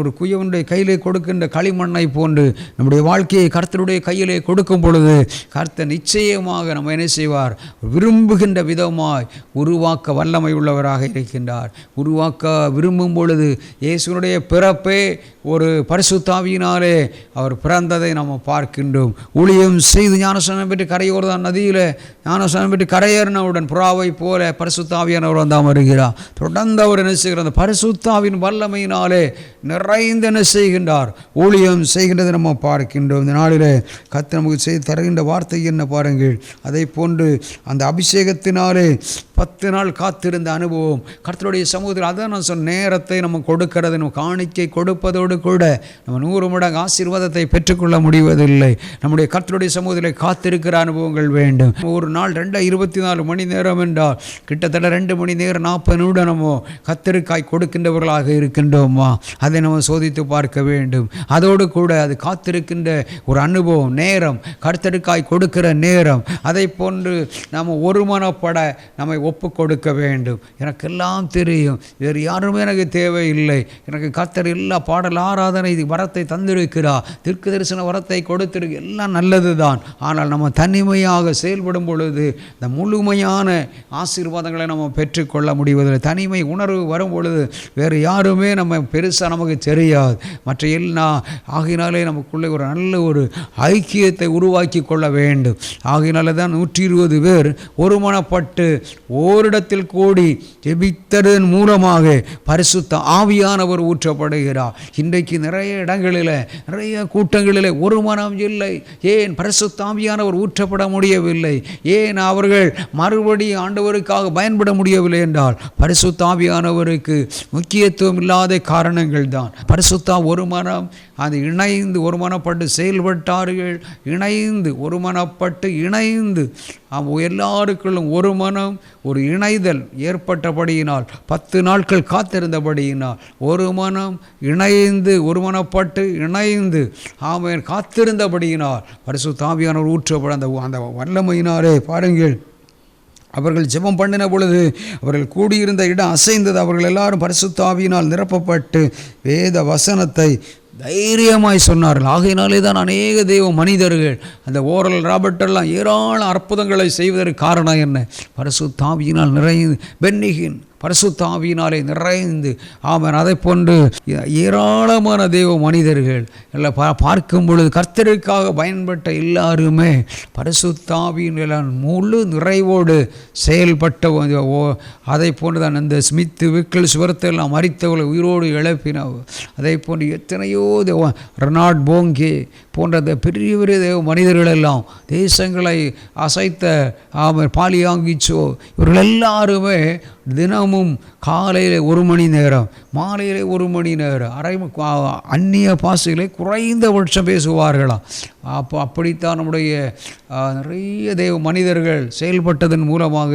ஒரு குயவனுடைய கையிலே கொடுக்கின்ற களிமண்ணை போன்று நம்முடைய வாழ்க்கையை கர்த்தருடைய கையிலே கொடுக்கும் பொழுது கர்த்தர் நிச்சயமாக நம்ம என்ன செய்வார், விரும்புகின்ற விதமாய் உருவாக்க வல்லமை உள்ளவராக இருக்கின்றார். உருவாக்க விரும்பும் பொழுது இயேசுனுடைய பிறப்பே ஒரு பரிசுத்தாவியினாலே அவர் பிறந்ததை நாம் பார்க்கின்றோம். ஊழியம் செய்து ஞானஸ்நானம் பெற்று கரையோர்தான் நதியில் ஞானஸ்நானம் பெற்று கரையேறினவுடன் புறாவை போல பரிசுத்தாவியானவர் வந்தால் வருகிறார். தொடர்ந்து அவர் என்ன செய்கிறார், அந்த பரிசுத்தாவின் வல்லமையினாலே நிறைந்து என்ன செய்கின்றார், ஊழியம் செய்கின்றதை நம்ம பார்க்கின்றோம். இந்த நாளிலே கர்த்தர் நமக்கு செய்து தருகின்ற வார்த்தை என்ன பாருங்கள். அதை போன்று அந்த அபிஷேகத்தினாலே 10 நாள் காத்திருந்த அனுபவம் கர்த்தருடைய சமூகத்தில், அதான் நான் சொன்ன நேரத்தை நம்ம கொடுக்கிறது, நம்ம காணிக்கை கொடுப்பதோடு கூட நம்ம 100 மடங்கு ஆசீர்வாதத்தை பெற்றுக்கொள்ள முடிவதில்லை. நம்முடைய கர்த்தருடைய சமூகத்தில் காத்திருக்கிற அனுபவங்கள் வேண்டும். ஒரு நாள் 24 மணி நேரம் என்றால் கிட்டத்தட்ட 2 மணி நேரம் 40 நிமிடம் நம்ம கர்த்தருக்காய் கொடுக்கின்றவர்களாக இருக்கின்றோமா, அதை நம்ம சோதித்து பார்க்க வேண்டும். அதோடு கூட அது காத்திருக்கின்ற ஒரு அனுபவம், நேரம், கர்த்தருக்காய் கொடுக்கிற நேரம், அதை போன்று நாம் ஒருமனப்பட நம்மை ஒப்பு கொடுக்க வேண்டும். எனக்கெல்லாம் தெரியும், வேறு யாருமே எனக்கு தேவையில்லை, எனக்கு கர்த்தர் எல்லா பாடல் ஆராதனை வரத்தை தந்திருக்கிறார், தீர்க்க தரிசன வரத்தை கொடுத்திருக்கு, எல்லாம் நல்லது தான். ஆனால் நம்ம தனிமையாக செயல்படும் பொழுது இந்த முழுமையான ஆசீர்வாதங்களை நம்ம பெற்றுக்கொள்ள முடிவதில்லை. தனிமை உணர்வு வரும் பொழுது வேறு யாருமே நம்ம பெருசாக நமக்கு தெரியாது, மற்ற எல்லாம். ஆகினாலே நமக்குள்ளே ஒரு நல்ல ஒரு ஐக்கியத்தை உருவாக்கி கொள்ள வேண்டும். ஆகினாலே தான் 120 பேர் ஒருமனப்பட்டு ஓரிடத்தில் கூடி ஜெபித்ததன் மூலமாக பரிசுத்த ஆவியானவர் ஊற்றப்படுகிறார். இன்றைக்கு நிறைய இடங்களில் நிறைய கூட்டங்களில் ஒரு மனம் இல்லை. ஏன் பரிசுத்த ஆவியானவர் ஊற்றப்பட முடியவில்லை? ஏன் அவர்கள் மறுபடியும் ஆண்டவருக்காக பயன்பட முடியவில்லை என்றால் பரிசுத்த ஆவியானவருக்கு முக்கியத்துவம் இல்லாத காரணங்கள் தான். பரிசுத்த ஒரு மனம் அது இணைந்து ஒருமனப்பட்டு செயல்பட்டார்கள். இணைந்து ஒருமனப்பட்டு இணைந்து எல்லாருக்குள்ளும் ஒரு மனம், ஒரு இணைதல் ஏற்பட்டபடியினால் 10 நாட்கள் காத்திருந்தபடியினால் ஒரு மனம் இணைந்து ஒருமனப்பட்டு இணைந்து காத்திருந்தபடியினால் பரிசுத்த ஆவியானவர் ஊற்றப்பட அந்த வல்லமையினாலே பாருங்கள். அவர்கள் ஜெபம் பண்ணின பொழுது அவர்கள் கூடியிருந்த இடம் அசைந்தது. அவர்கள் எல்லாரும் பரிசுத்த ஆவியினால் நிரப்பப்பட்டு வேத வசனத்தை தைரியமாய் சொன்னார்கள். ஆகையினாலே தான் அநேக தெய்வ மனிதர்கள் அந்த ஓரல் ராபர்ட்டெல்லாம் ஏராள அற்புதங்களை செய்வதற்கு காரணம் என்ன? பரிசுத்த ஆவியினால் நிறைந்து பென்னிகின் பரிசுத்த ஆவியினாலே நிறைந்து அதை போன்று ஏராளமான தெய்வ மனிதர்கள் எல்லாம் பார்க்கும் பொழுது கர்த்தருக்காக பயன்பட்ட எல்லாருமே பரிசுத்த ஆவியின் முழு நிறைவோடு செயல்பட்ட. அதை போன்று தான் அந்த ஸ்மித்து விக்கல் சுவரத்தை எல்லாம் மறித்தவர்களை உயிரோடு எழுப்பினவர். அதை போன்று எத்தனையோ ரெனால்ட் போங்கே போன்ற பெரிய பெரிய தேவ மனிதர்கள் எல்லாம் தேசங்களை அசைத்த பாலியாங்கிச்சோ இவர்கள் எல்லாருமே தினமும் காலையில் 1 மணி நேரம், மாலையில் 1 மணி நேரம் அந்நிய பாஷைகளை குறைந்தபட்சம் பேசுவார்களாம். அப்படித்தான் நம்முடைய நிறைய தேவ மனிதர்கள் செயல்பட்டதன் மூலமாக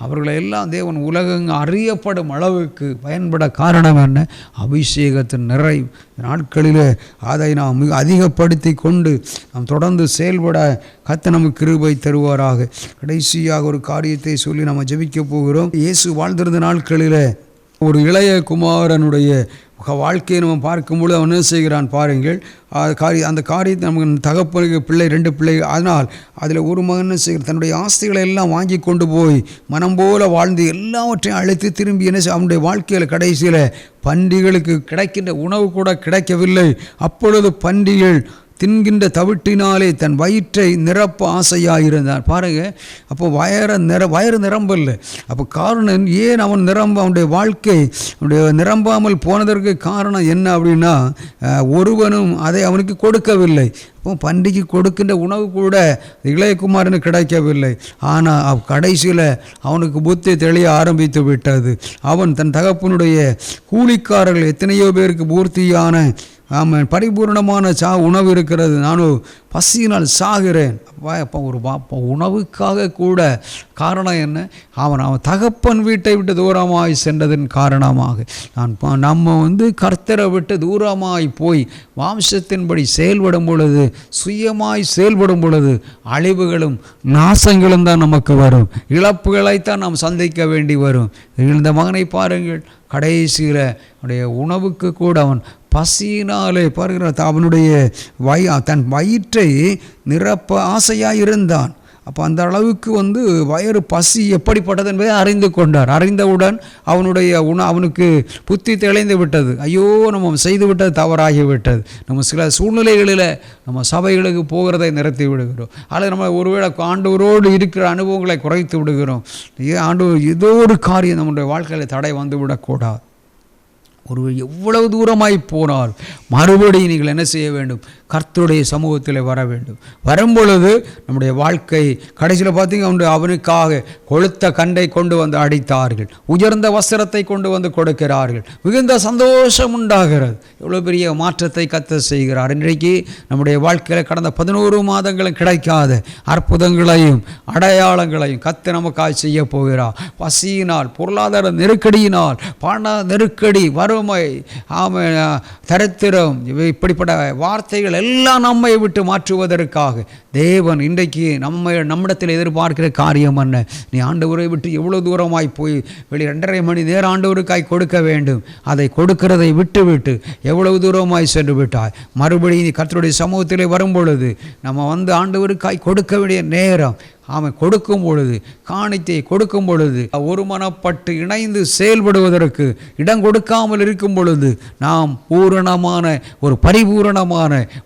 அவர்களை எல்லாம் தேவன் உலகங்க அறியப்படும் அளவுக்கு பயன்பட காரணம் என்ன? அபிஷேகத்தின் நிறைவு. நாட்களில் அதை நாம் மிக அதிகப்படுத்தி கொண்டு நாம் தொடர்ந்து செயல்பட கர்த்தர் நமக்கு கிருபை தருவாராக. கடைசியாக ஒரு காரியத்தை சொல்லி நம்ம ஜெபிக்க போகிறோம். இயேசு வாழ்ந்திருந்த நாட்களில் ஒரு இளைய குமாரனுடைய வாழ்க்கையை நம்ம பார்க்கும்பொழுது அவன் என்ன செய்கிறான் பாருங்கள். அந்த காரியத்தை நமக்கு தகப்பனுக்கு 2 பிள்ளைகள். அதனால் அதில் ஒரு மகன் என்ன செய்கிறான், தன்னுடைய ஆஸ்திகளை எல்லாம் வாங்கி கொண்டு போய் மனம் போல வாழ்ந்து எல்லாவற்றையும் அழைத்து திரும்பி என்ன அவனுடைய வாழ்க்கையில் கடைசியில் பன்றிகளுக்கு கிடைக்கின்ற உணவு கூட கிடைக்கவில்லை. அப்பொழுது பன்றிகள் தின்கின்ற தவிட்டினாலே தன் வயிற்றை நிரப்ப ஆசையாயிருந்தான். பாருங்க, அப்போ வயிறு நிரம்பல. அப்போ காரணம் ஏன் அவன் அவனுடைய வாழ்க்கை நிரம்பாமல் போனதற்கு காரணம் என்ன அப்படின்னா, ஒருவனும் அதை அவனுக்கு கொடுக்கவில்லை. அப்போ பண்டிகை கொடுக்கின்ற உணவு கூட இளையகுமாரனுக்கு கிடைக்கவில்லை. ஆனால் கடைசியில் அவனுக்கு புத்தி தெளிய ஆரம்பித்து விட்டது. அவன் தன் தகப்பனுடைய கூலிக்காரர்கள் எத்தனையோ பேருக்கு பூர்த்தியான பரிபூர்ணமான உணவு இருக்கிறது, நானும் பசியினால் சாகிறேன். அப்போ ஒரு உணவுக்காக கூட காரணம் என்ன, அவன் தகப்பன் வீட்டை விட்டு தூரமாய் சென்றதன் காரணமாக நம்ம கர்த்தரை விட்டு தூரமாய் போய் வம்சத்தின்படி செயல்படும் பொழுது, சுயமாய் செயல்படும் பொழுது அழிவுகளும் நாசங்களும் தான் நமக்கு வரும். இழப்புகளைத்தான் நாம் சந்திக்க வேண்டி வரும். இந்த மகனை பாருங்கள், கடைசியில் அவனுடைய உணவுக்கு கூட அவன் பசியினாலே பாருகிறார், அவனுடைய தன் வயிற்றை நிரப்ப ஆசையாக இருந்தான். அப்போ அந்த அளவுக்கு வயிறு பசி எப்படிப்பட்டது என்பதை அறிந்து கொண்டார். அறிந்தவுடன் அவனுக்கு புத்தி தெளிந்து விட்டது. ஐயோ, நம்ம செய்து விட்டது தவறாகிவிட்டது. நம்ம சில சூழ்நிலைகளில் நம்ம சபைகளுக்கு போகிறதை நிறுத்தி விடுகிறோம், அல்லது நம்ம ஒருவேளை ஆண்டவரோடு இருக்கிற அனுபவங்களை குறைத்து விடுகிறோம். ஆண்டவர் ஏதோ ஒரு காரியம் நம்முடைய வாழ்க்கையில் தடை வந்து விடக்கூடாது. ஒரு எவ்வளவு தூரமாய் போனால் மறுபடியும் நீங்கள் என்ன செய்ய வேண்டும், கர்த்தருடைய சமூகத்தில் வர வேண்டும். வரும்பொழுது நம்முடைய வாழ்க்கை கடைசியில் பார்த்தீங்க, அவனுக்காக கொளுத்த கண்டை கொண்டு வந்து அடித்தார்கள், உயர்ந்த வஸ்திரத்தை கொண்டு வந்து கொடுக்கிறார்கள், மிகுந்த சந்தோஷம் உண்டாகிறது. எவ்வளோ பெரிய மாற்றத்தை கர்த்தர் செய்கிறார். இன்றைக்கு நம்முடைய வாழ்க்கையில் கடந்த 11 மாதங்களும் கிடைக்காத அற்புதங்களையும் அடையாளங்களையும் கர்த்தர் நமக்காக செய்ய போகிறார். பசியினால், பொருளாதார நெருக்கடியினால், பண நெருக்கடி, வறுமை, தரித்திரம், இப்படிப்பட்ட வார்த்தைகள் எல்லாம் நம்மை விட்டு மாற்றுவதற்காக தேவன் இன்றைக்கு நம்மிடத்தில் எதிர்பார்க்கிற காரியம் என்ன, நீ ஆண்டவரை விட்டு எவ்வளோ தூரமாய் போய் 2.5 மணி நேரம் ஆண்டவருக்காய் கொடுக்க வேண்டும், அதை கொடுக்கிறதை விட்டு எவ்வளவு தூரமாய் சென்று விட்டாய். மறுபடியும் நீ கர்த்தருடைய சமூகத்திலே வரும் பொழுது நம்ம ஆண்டவருக்காய் கொடுக்க வேண்டிய நேரம், அவன் கொடுக்கும் பொழுது, காணித்தை கொடுக்கும் பொழுது, ஒருமனப்பட்டு இணைந்து செயல்படுவதற்கு இடம் கொடுக்காமல் இருக்கும் பொழுது நாம் பூரணமான ஒரு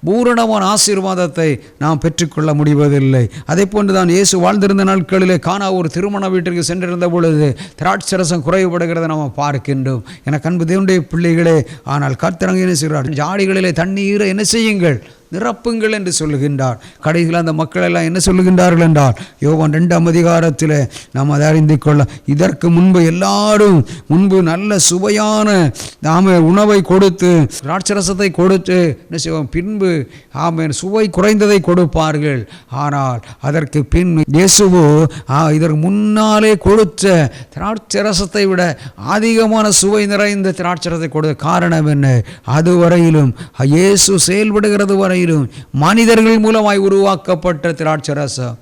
பூரணமான ஆசீர்வாதத்தை நாம் பெற்றுக்கொள்ள முடிவதில்லை. அதே போன்று தான் இயேசு வாழ்ந்திருந்த நாட்களிலே கானா ஒரு திருமண வீட்டிற்கு சென்றிருந்த பொழுது திராட்சரசம் குறைவுபடுகிறத நாம் பார்க்கின்றோம். எனக்கு அன்பு தேவனுடைய பிள்ளைகளே, ஆனால் கர்த்தர் என்ன செய்கிறார், ஜாடிகளிலே தண்ணீரை என்ன செய்யுங்கள், நிரப்புங்கள் என்று சொல்லுகின்றார். கடைசியில் அந்த மக்கள் எல்லாம் என்ன சொல்லுகின்றார்கள் என்றால், யோவான் 2ஆம் அதிகாரத்தில் நாம் அதை அறிந்து கொள்ள, இதற்கு எல்லாரும் முன்பு நல்ல சுவையான உணவை கொடுத்து திராட்சரசத்தை கொடுத்து என்ன செய்வோம், பின்பு சுவை குறைந்ததை கொடுப்பார்கள். ஆனால் அதற்கு பின் இயேசுவோ இதற்கு முன்னாலே கொடுத்த திராட்சரசத்தை விட அதிகமான சுவை நிறைந்த திராட்சரசத்தை கொடுத்த காரணம் என்ன, அதுவரையிலும் இயேசு செயல்படுகிறது வரை மனிதர்கள் மூலமாய் உருவாக்கப்பட்ட திராட்சரசம்.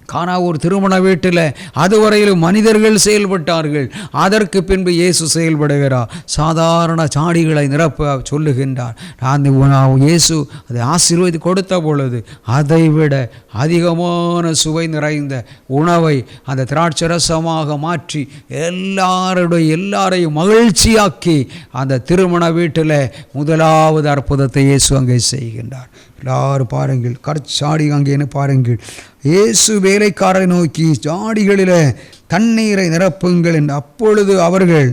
கானா ஒரு திருமண வீட்டில் அதுவரையிலும் மனிதர்கள் செயல்பட்டார்கள், அதற்கு பின்பு இயேசு செயல்படுகிறார். சாதாரண சாடிகளை நிரப்ப சொல்லுகின்றார். இயேசு அதை ஆசீர்வதி கொடுத்த பொழுது அதைவிட அதிகமான சுவை நிறைந்த உணவை அந்த திராட்சரசமாக மாற்றி எல்லாரையும் மகிழ்ச்சியாக்கி அந்த திருமண வீட்டில் முதலாவது அற்புதத்தை இயேசு அங்கே செய்கின்றார். எல்லாரும் பாருங்கள், கற்சாடி அங்கேன்னு பாருங்கள், இயேசு வேலைக்காரரை நோக்கி ஜாடிகளில் தண்ணீரை நிரப்புங்கள் என்று. அப்பொழுது அவர்கள்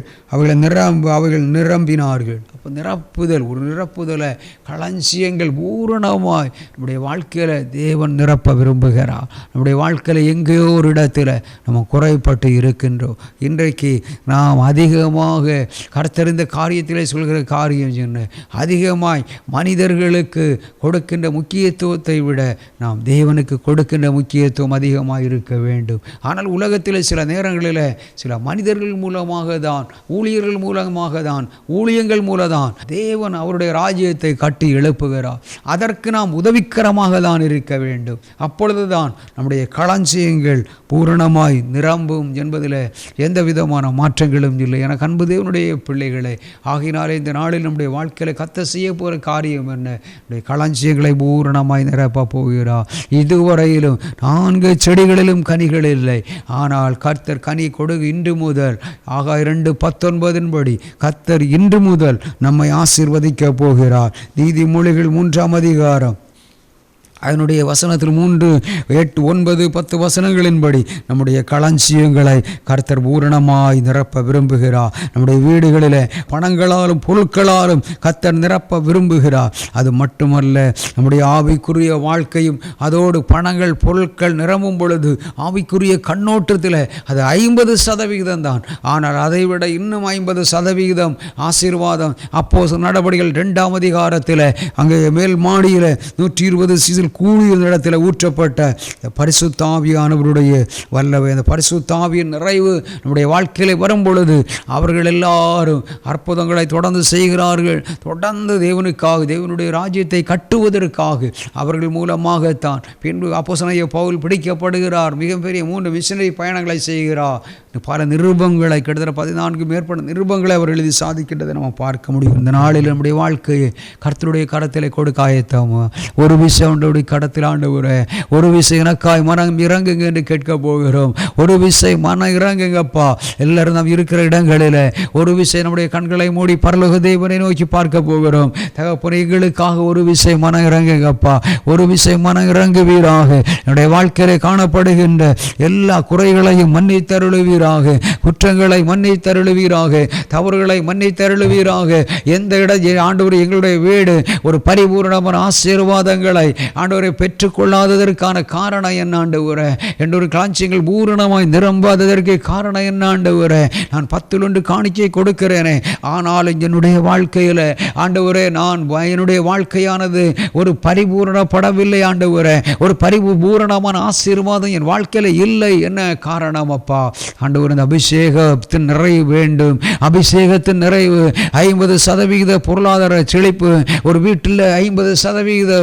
நிரம்பினார்கள். அப்போ நிரப்புதல், ஒரு நிரப்புதலை களஞ்சியங்கள் பூரணமாய் நம்முடைய வாழ்க்கையில் தேவன் நிரப்ப விரும்புகிறார். நம்முடைய வாழ்க்கையில் எங்கேயோ ஒரு இடத்துல நம்ம குறைப்பட்டு இருக்கின்றோம். இன்றைக்கு நாம் அதிகமாக கர்த்தறிந்த காரியத்திலே சொல்கிற காரியம் என்ன, அதிகமாய் மனிதர்களுக்கு கொடுக்கின்ற முக்கியத்துவத்தை விட நாம் தேவனுக்கு கொடுக்கின்ற முக்கியத்துவம் அதிகமாக இருக்க வேண்டும். ஆனால் உலகத்தில் சில நேரங்களில் சில மனிதர்கள் மூலமாக தான், ஊழியர்கள் மூலமாக தான், ஊழியங்கள் மூலதான் தேவன் அவருடைய ராஜ்யத்தை கட்டி எழுப்புகிறார். அதற்கு நாம் உதவிக்கரமாக தான் இருக்க வேண்டும். அப்பொழுதுதான் நம்முடைய களஞ்சியங்கள் பூரணமாய் நிரம்பும் என்பதில் எந்த விதமான மாற்றங்களும் இல்லை. எனக்கு அன்பு தேவனுடைய பிள்ளைகளே, ஆகினாலே இந்த நாளில் நம்முடைய வாழ்க்கையில் கர்த்தர் செய்ய போகிற காரியம் என்ன, நம்முடைய களஞ்சியங்களை பூரணமாய் நிரப்ப போகிறார். இதுவரையிலும் 4 செடிகளிலும் கனிகள் இல்லை, ஆனால் கர்த்தர் கனி இன்று முதல் 2:19 படி கர்த்தர் இன்று முதல் நம்மை ஆசீர்வதிக்க போகிறார். நீதிமொழிகள் 3ஆம் அதிகாரம் அதனுடைய வசனத்தில் 3, 8, 9, 10 வசனங்களின்படி நம்முடைய களஞ்சியங்களை கர்த்தர் பூரணமாய் நிரப்ப விரும்புகிறார். நம்முடைய வீடுகளில் பணங்களாலும் பொருட்களாலும் கர்த்தர் நிரப்ப விரும்புகிறார். அது மட்டுமல்ல, நம்முடைய ஆவிக்குரிய வாழ்க்கையும் அதோடு பணங்கள் பொருட்கள் நிரம்பும் பொழுது ஆவிக்குரிய கண்ணோட்டத்தில் அது 50% தான். ஆனால் அதைவிட இன்னும் 50% ஆசீர்வாதம் அப்போஸ்தலர் நடபடிகள் 2ஆம் அதிகாரத்தில் அங்கே மேல் மாடியில் 120 சீசல் கூலியின் இடத்துல ஊற்றப்பட்ட பரிசுத்த ஆவியானவருடைய வல்லமை, அந்த பரிசுத்த ஆவியின் நிறைவு நம்முடைய வாழ்க்கையில் வரும் பொழுது அவர்கள் எல்லாரும் அற்புதங்களை தொடர்ந்து செய்கிறார்கள். தொடர்ந்து தேவனுக்காக, தேவனுடைய ராஜ்யத்தை கட்டுவதற்காக அவர்கள் மூலமாகத்தான். பின்பு அப்போஸ்தலனாகிய பவுல் பிடிக்கப்படுகிறார். மிகப்பெரிய 3 மிஷனரி பயணங்களை செய்கிறார். பல நிருபங்களை, கிட்டத்தட்ட 14 மேற்பட்ட நிருபங்களை அவர் எழுதி சாதிக்கின்றதை நம்ம பார்க்க முடியும். இந்த நாளில் நம்முடைய வாழ்க்கையை கர்த்தருடைய கரத்தில் கொடுக்க ஆயத்தமா? ஒரு விஷயம் ஆண்டவருடைய கடத்தில் ஆண்டவரே, ஒரு விஷயம் எனக்காய் மனம் இறங்குங்க என்று கேட்க போகிறோம். ஒரு விஷயம் மனம் இறங்குங்கப்பா. எல்லாரும் நாம் இருக்கிற இடங்களில் ஒரு விஷயம் நம்முடைய கண்களை மூடி பரலோக தேவனை நோக்கி பார்க்க போகிறோம். தகப்பனே, எங்களுக்காக ஒரு விஷயம் மனம் இறங்குங்கப்பா. ஒரு விஷயம் மனம் இறங்குவீராக. என்னுடைய வாழ்க்கையிலே காணப்படுகின்ற எல்லா குறைகளையும் மன்னித்தருளுவீராக, குற்றங்களை மன்னித்தருளுவீராக, தவறுகளை மன்னித்தருளுவீராக. எந்த ஆண்டவரே, எங்களுடைய வீடு ஒரு பரிபூர்ணமான ஆசீர்வாதங்களை ஆண்டவரை பெற்றுக்கொள்ளாததற்கான காரணம் என்ன ஆண்டவரே? என்னுடைய களஞ்சியங்கள் பூரணமாய் நிரம்பாததற்கு காரணம் என்ன ஆண்டவரே? நான் 10 காணிக்கை கொடுக்கிறேனே, ஆனாலும் என்னுடைய வாழ்க்கையில் ஆண்டவரே, என்னுடைய வாழ்க்கையானது ஒரு பரிபூரணப்படவில்லை ஆண்டவரே. ஒரு பரிபூரணமான ஆசீர்வாதம் என் வாழ்க்கையில் இல்லை. என்ன காரணம் அப்பா? ஆண்டவர், இந்த அபிஷேகத்தின் நிறைவு வேண்டும். அபிஷேகத்தின் நிறைவு 50% பொருளாதார செழிப்பு, ஒரு வீட்டில் 50%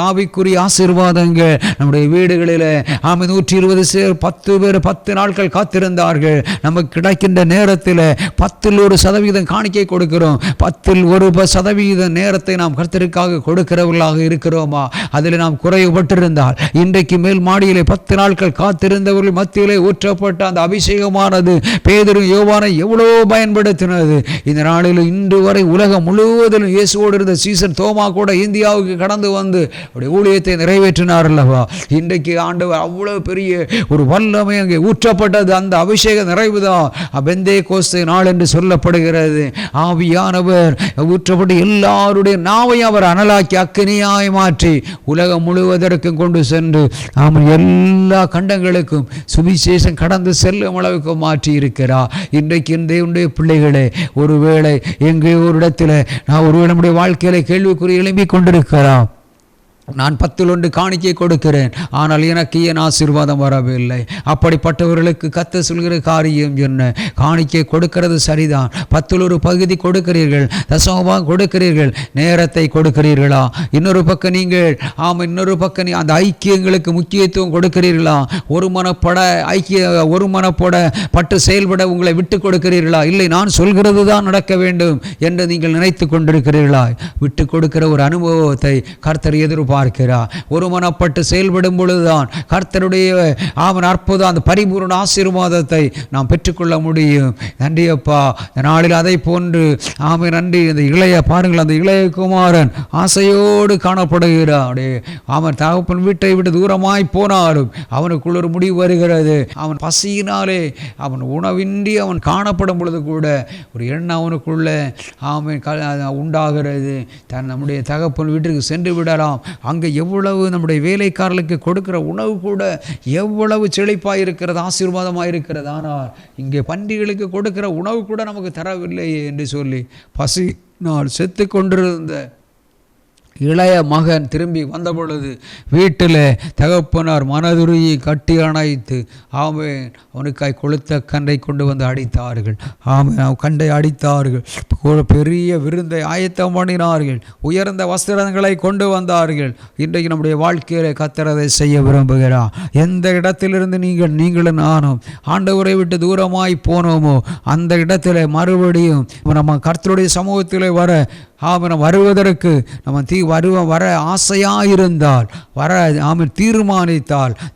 ஆவிக்குரிய ஆசீர்வாதங்கள் நம்முடைய வீடுகளில் 120 10 பேர் 10 நாட்கள் காத்திருந்தார்கள். நமக்கு கிடைக்கின்ற நேரத்தில் 10% காணிக்கை கொடுக்கிறோம். 10% நேரத்தை நாம் கர்த்தருக்காக கொடுக்கிறவர்களாக இருக்கிறோமா? அதில் நாம் குறைவுபட்டிருந்தால், இன்றைக்கு மேல் மாடியிலே 10 நாட்கள் காத்திருந்தவர்கள் மத்தியிலே ஊற்றப்பட்ட அந்த அபிஷேகமானது பேதுரு யோவானை எவ்வளோ பயன்படுத்தினது. இந்த நாளில் இன்று வரை உலகம் முழுவதிலும் இயேசுவோடு இருந்த சீசன் தோமா கூட இந்தியாவுக்கு கடந்து வந்து அவருடைய ஊழியத்தை நிறைவேற்றினார் அல்லவா? இன்றைக்கு ஆண்டவர் அவ்வளவு பெரிய ஒரு வல்லமை அங்கே ஊற்றப்பட்டது. அந்த அபிஷேக நிறைவுதான் பெந்தேகோஸ்தே நாள் என்று சொல்லப்படுகிறது. ஆவியானவர் ஊற்றப்பட்டு எல்லாருடைய நாவையும் அவர் அனலாக்கி அக்கினியாய் மாற்றி உலகம் முழுவதற்கும் கொண்டு சென்று எல்லா கண்டங்களுக்கும் சுவிசேஷம் கடந்து செல்லும் அளவுக்கு மாற்றி இருக்கிறார். இன்றைக்கு தேவனுடைய பிள்ளைகளே, ஒருவேளை எங்கே ஒரு இடத்துல நான் ஒருவேளை நம்முடைய வாழ்க்கையில கேள்விக்குறி எழும்பிக் கொண்டிருக்கிறோம். நான் 10 காணிக்கை கொடுக்கிறேன், ஆனால் எனக்கு ஏன் ஆசீர்வாதம் வரவில்லை? அப்படிப்பட்டவர்களுக்கு கர்த்தர் சொல்கிற காரியம் என்ன? காணிக்கை கொடுக்கிறது சரிதான். 10 பகுதி கொடுக்கிறீர்கள், தசமபாகம் கொடுக்கிறீர்கள், நேரத்தை கொடுக்கிறீர்களா? இன்னொரு பக்கம் நீங்கள் இன்னொரு பக்கம் அந்த ஐக்கியங்களுக்கு முக்கியத்துவம் கொடுக்கிறீர்களா? ஒரு மனப்பட பட்டு செயல்பட உங்களை விட்டு கொடுக்கிறீர்களா? இல்லை, நான் சொல்கிறது தான் நடக்க வேண்டும் என்று நீங்கள் நினைத்து கொண்டிருக்கிறீர்களா? விட்டு கொடுக்கிற ஒரு அனுபவத்தை கர்த்தர் எதிர்பார்க்கிறார். ஒரு மனப்பட்டு செயல்படும் பொழுதுதான் கர்த்தருடைய அற்புதம், அந்த பரிபூர்ண ஆசீர்வாதத்தை நாம் பெற்றுக்கொள்ள முடியும். நன்றி அப்பா. இந்த நாளில் அதை போன்று நன்றி. இந்த இளைய பாருங்கள், அந்த இளைய குமாரன் ஆசையோடு காணப்படுகிறான். அவன் தகப்பன் வீட்டை விட்டு தூரமாய் போனாலும் அவனுக்குள்ள ஒரு முடிவு வருகிறது. அவன் பசியினாலே அவன் உணவின்றி அவன் காணப்படும் பொழுது கூட ஒரு எண்ணம் அவனுக்குள்ள உண்டாகிறது. நம்முடைய தகப்பன் வீட்டிற்கு சென்று விடலாம். அங்கே எவ்வளவு நம்முடைய வேலைக்காரர்களுக்கு கொடுக்கிற உணவு கூட எவ்வளவு செழிப்பாக இருக்கிறது, ஆசீர்வாதமாக இருக்கிறது. ஆனால் இங்கே பன்றிகளுக்கு கொடுக்கிற உணவு கூட நமக்கு தரவில்லை என்று சொல்லி பசி நான் செத்து கொண்டிருந்த இளைய மகன் திரும்பி வந்த பொழுது வீட்டில் தகப்பனார் மனதுருகி கட்டி அணைத்து அவனுக்காய் கொளுத்த கன்றை கொண்டு வந்து அடித்தார்கள். கண்டை அடித்தார்கள். பெரிய விருந்தை ஆயத்தம் பண்ணினார்கள். உயர்ந்த வஸ்திரங்களை கொண்டு வந்தார்கள். இன்றைக்கு நம்முடைய வாழ்க்கையில் கர்த்தர் அதை செய்ய விரும்புகிறார். எந்த இடத்திலிருந்து நீங்களும் நானும் ஆண்டவரை விட்டு தூரமாய் போனோமோ அந்த இடத்துல மறுபடியும் நம்ம கர்த்தருடைய சமூகத்தில் வருவதற்கு நம்ம வர ஆசையாயிருந்தால்,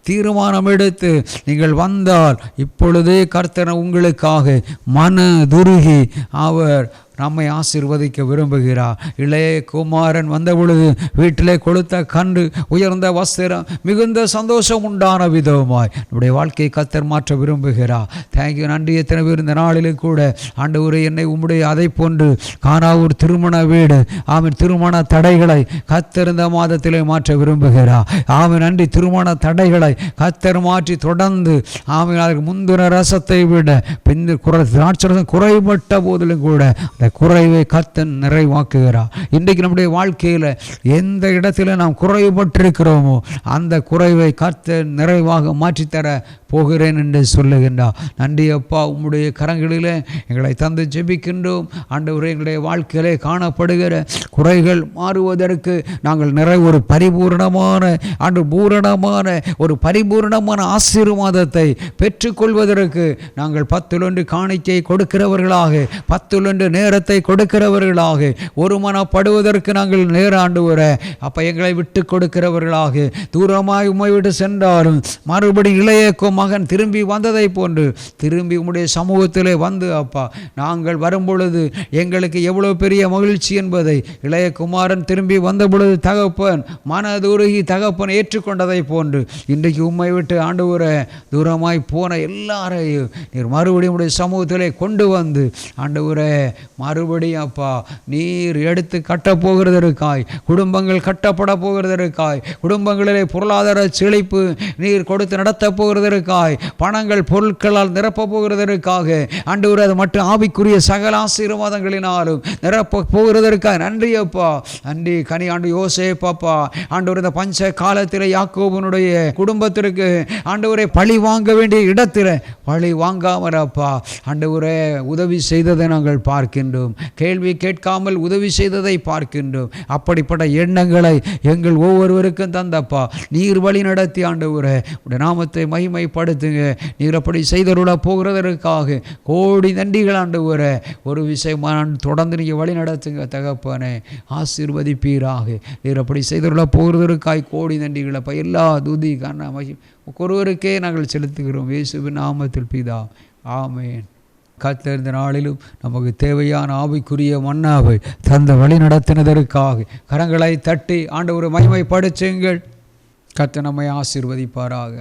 தீர்மானம் எடுத்து நீங்கள் வந்தால், இப்பொழுதே கர்த்தர் உங்களுக்காக மனதுருகி அவர் நம்மை ஆசீர்வதிக்க விரும்புகிறார். இளைய குமாரன் வந்த பொழுது வீட்டிலே கொளுத்த கன்று, உயர்ந்த வஸ்திரம், மிகுந்த சந்தோஷம் உண்டான விதமாய் நம்முடைய வாழ்க்கையை கர்த்தர் மாற்ற விரும்புகிறார். தேங்க்யூ. நன்றி. எத்தனை பேர் இந்த நாளிலும் கூட ஆண்டவரே என்னை உம்முடைய அதை போன்று கானாவூர் திருமண வீடு ஆமென் திருமண தடைகளை கர்த்தர் இந்த மாதத்திலே மாற்ற விரும்புகிறார். ஆமென். நன்றி. திருமண தடைகளை கர்த்தர் மாற்றி தொடர்ந்து ஆமென் அதற்கு முந்தின ரசத்தை விட பின் திராட்சரசம் குறைபட்ட போதிலும் கூட அந்த குறைவை கர்த்தர் நிறைவாக்குகிறார். இன்றைக்கு நம்முடைய வாழ்க்கையில் எந்த இடத்துல நாம் குறைபட்டிருக்கிறோமோ அந்த குறைவை கர்த்தர் நிறைவாக மாற்றித்தர போகிறேன் என்று சொல்லுகின்றார். நன்றி அப்பா. உம்முடைய கரங்களிலே எங்களை தந்து ஜெபிக்கின்றோம். ஆண்டவரே எங்களுடைய வாழ்க்கையிலே காணப்படுகிற குறைகள் மாறுவதற்கு நாங்கள் ஒரு பரிபூர்ணமான ஒரு பரிபூர்ணமான ஆசீர்வாதத்தை பெற்றுக்கொள்வதற்கு நாங்கள் 10 காணிக்கை கொடுக்கிறவர்களாக, 10 நேரத்தை கொடுக்கிறவர்களாக, ஒருமனப்படுவதற்கு நாங்கள் நேரம் ஆண்டவரே அப்போ எங்களை விட்டு கொடுக்கிறவர்களாக, தூரமாய் உம்மை விட்டு சென்றாலும் மறுபடி இளைய மகன் திரும்பி வந்ததை போன்று திரும்பி உம்முடைய சமூகத்திலே வந்து அப்பா நாங்கள் வரும்பொழுது எங்களுக்கு எவ்வளோ பெரிய மகிழ்ச்சி என்பதை இளைய குமாரன் திரும்பி வந்த பொழுது தகப்பன் மனதுருகி தகப்பன் ஏற்றுக்கொண்டதை போன்று இன்றைக்கு உம்மை விட்டு ஆண்டவரே தூரமாய் போன எல்லாரையும் நீர் மறுபடியும் உடைய சமூகத்திலே கொண்டு வந்து ஆண்டவரே மறுபடியும் அப்பா நீர் எடுத்து கட்டப்போகிறதற்காய், குடும்பங்கள் கட்டப்பட போகிறதற்காய், குடும்பங்களிலே பொருளாதார செழிப்பு நீர் கொடுத்து நடத்த போகிறதற்காய், பணங்கள் பொருட்களால் நிரப்ப போகிறதற்காக ஆண்டவரே அது மட்டும் ஆவிக்குரிய சகல ஆசீர்வாதங்களினாலும் நிரப்ப போகிறதற்காக நன்றி அப்பா. நன்றி. கனி ஆண்டு யோசேப்பா ஆண்டவர் இந்த பஞ்ச காலத்தில் யாக்கோபனுடைய குடும்பத்திற்கு ஆண்டவரை பழி வாங்க வேண்டிய இடத்தில் பழி வாங்காமல் அப்பா ஆண்டவரே உதவி செய்ததை நாங்கள் பார்க்கின்றோம். கேள்வி கேட்காமல் உதவி செய்ததை பார்க்கின்றோம். அப்படிப்பட்ட எண்ணங்களை எங்கள் ஒவ்வொருவருக்கும் தந்தப்பா நீர் வழி நடத்தி ஆண்டவரே உடைய நாமத்தை மகிமைப்படுத்துங்க. நீர் அப்படி செய்தருள போகிறதற்காக கோடி நன்றிகள் ஆண்டவரே. ஒரு விஷயம் தொடர்ந்து நீங்கள் வழி நடத்துங்க தகப்பனே, ஆசீர்வதிப்பீராக. நீர் அப்படி செய்தருள போகிறதற்காய் கோடி நன்றிகள் அப்பா. எல்லா துதி கண்ண மகிமை ஒருவருக்கே நாங்கள் செலுத்துகிறோம் இயேசுவின் நாமத்தில் பிதா ஆமென். கர்த்தர் இந்த நாளிலும் நமக்கு தேவையான ஆவிக்குரிய மன்னாவை தந்த வழி நடத்தினதற்காக கரங்களை தட்டி ஆண்டவரை மகிமைப்படுத்துங்கள். கர்த்தர் நம்மை ஆசீர்வதிப்பாராக.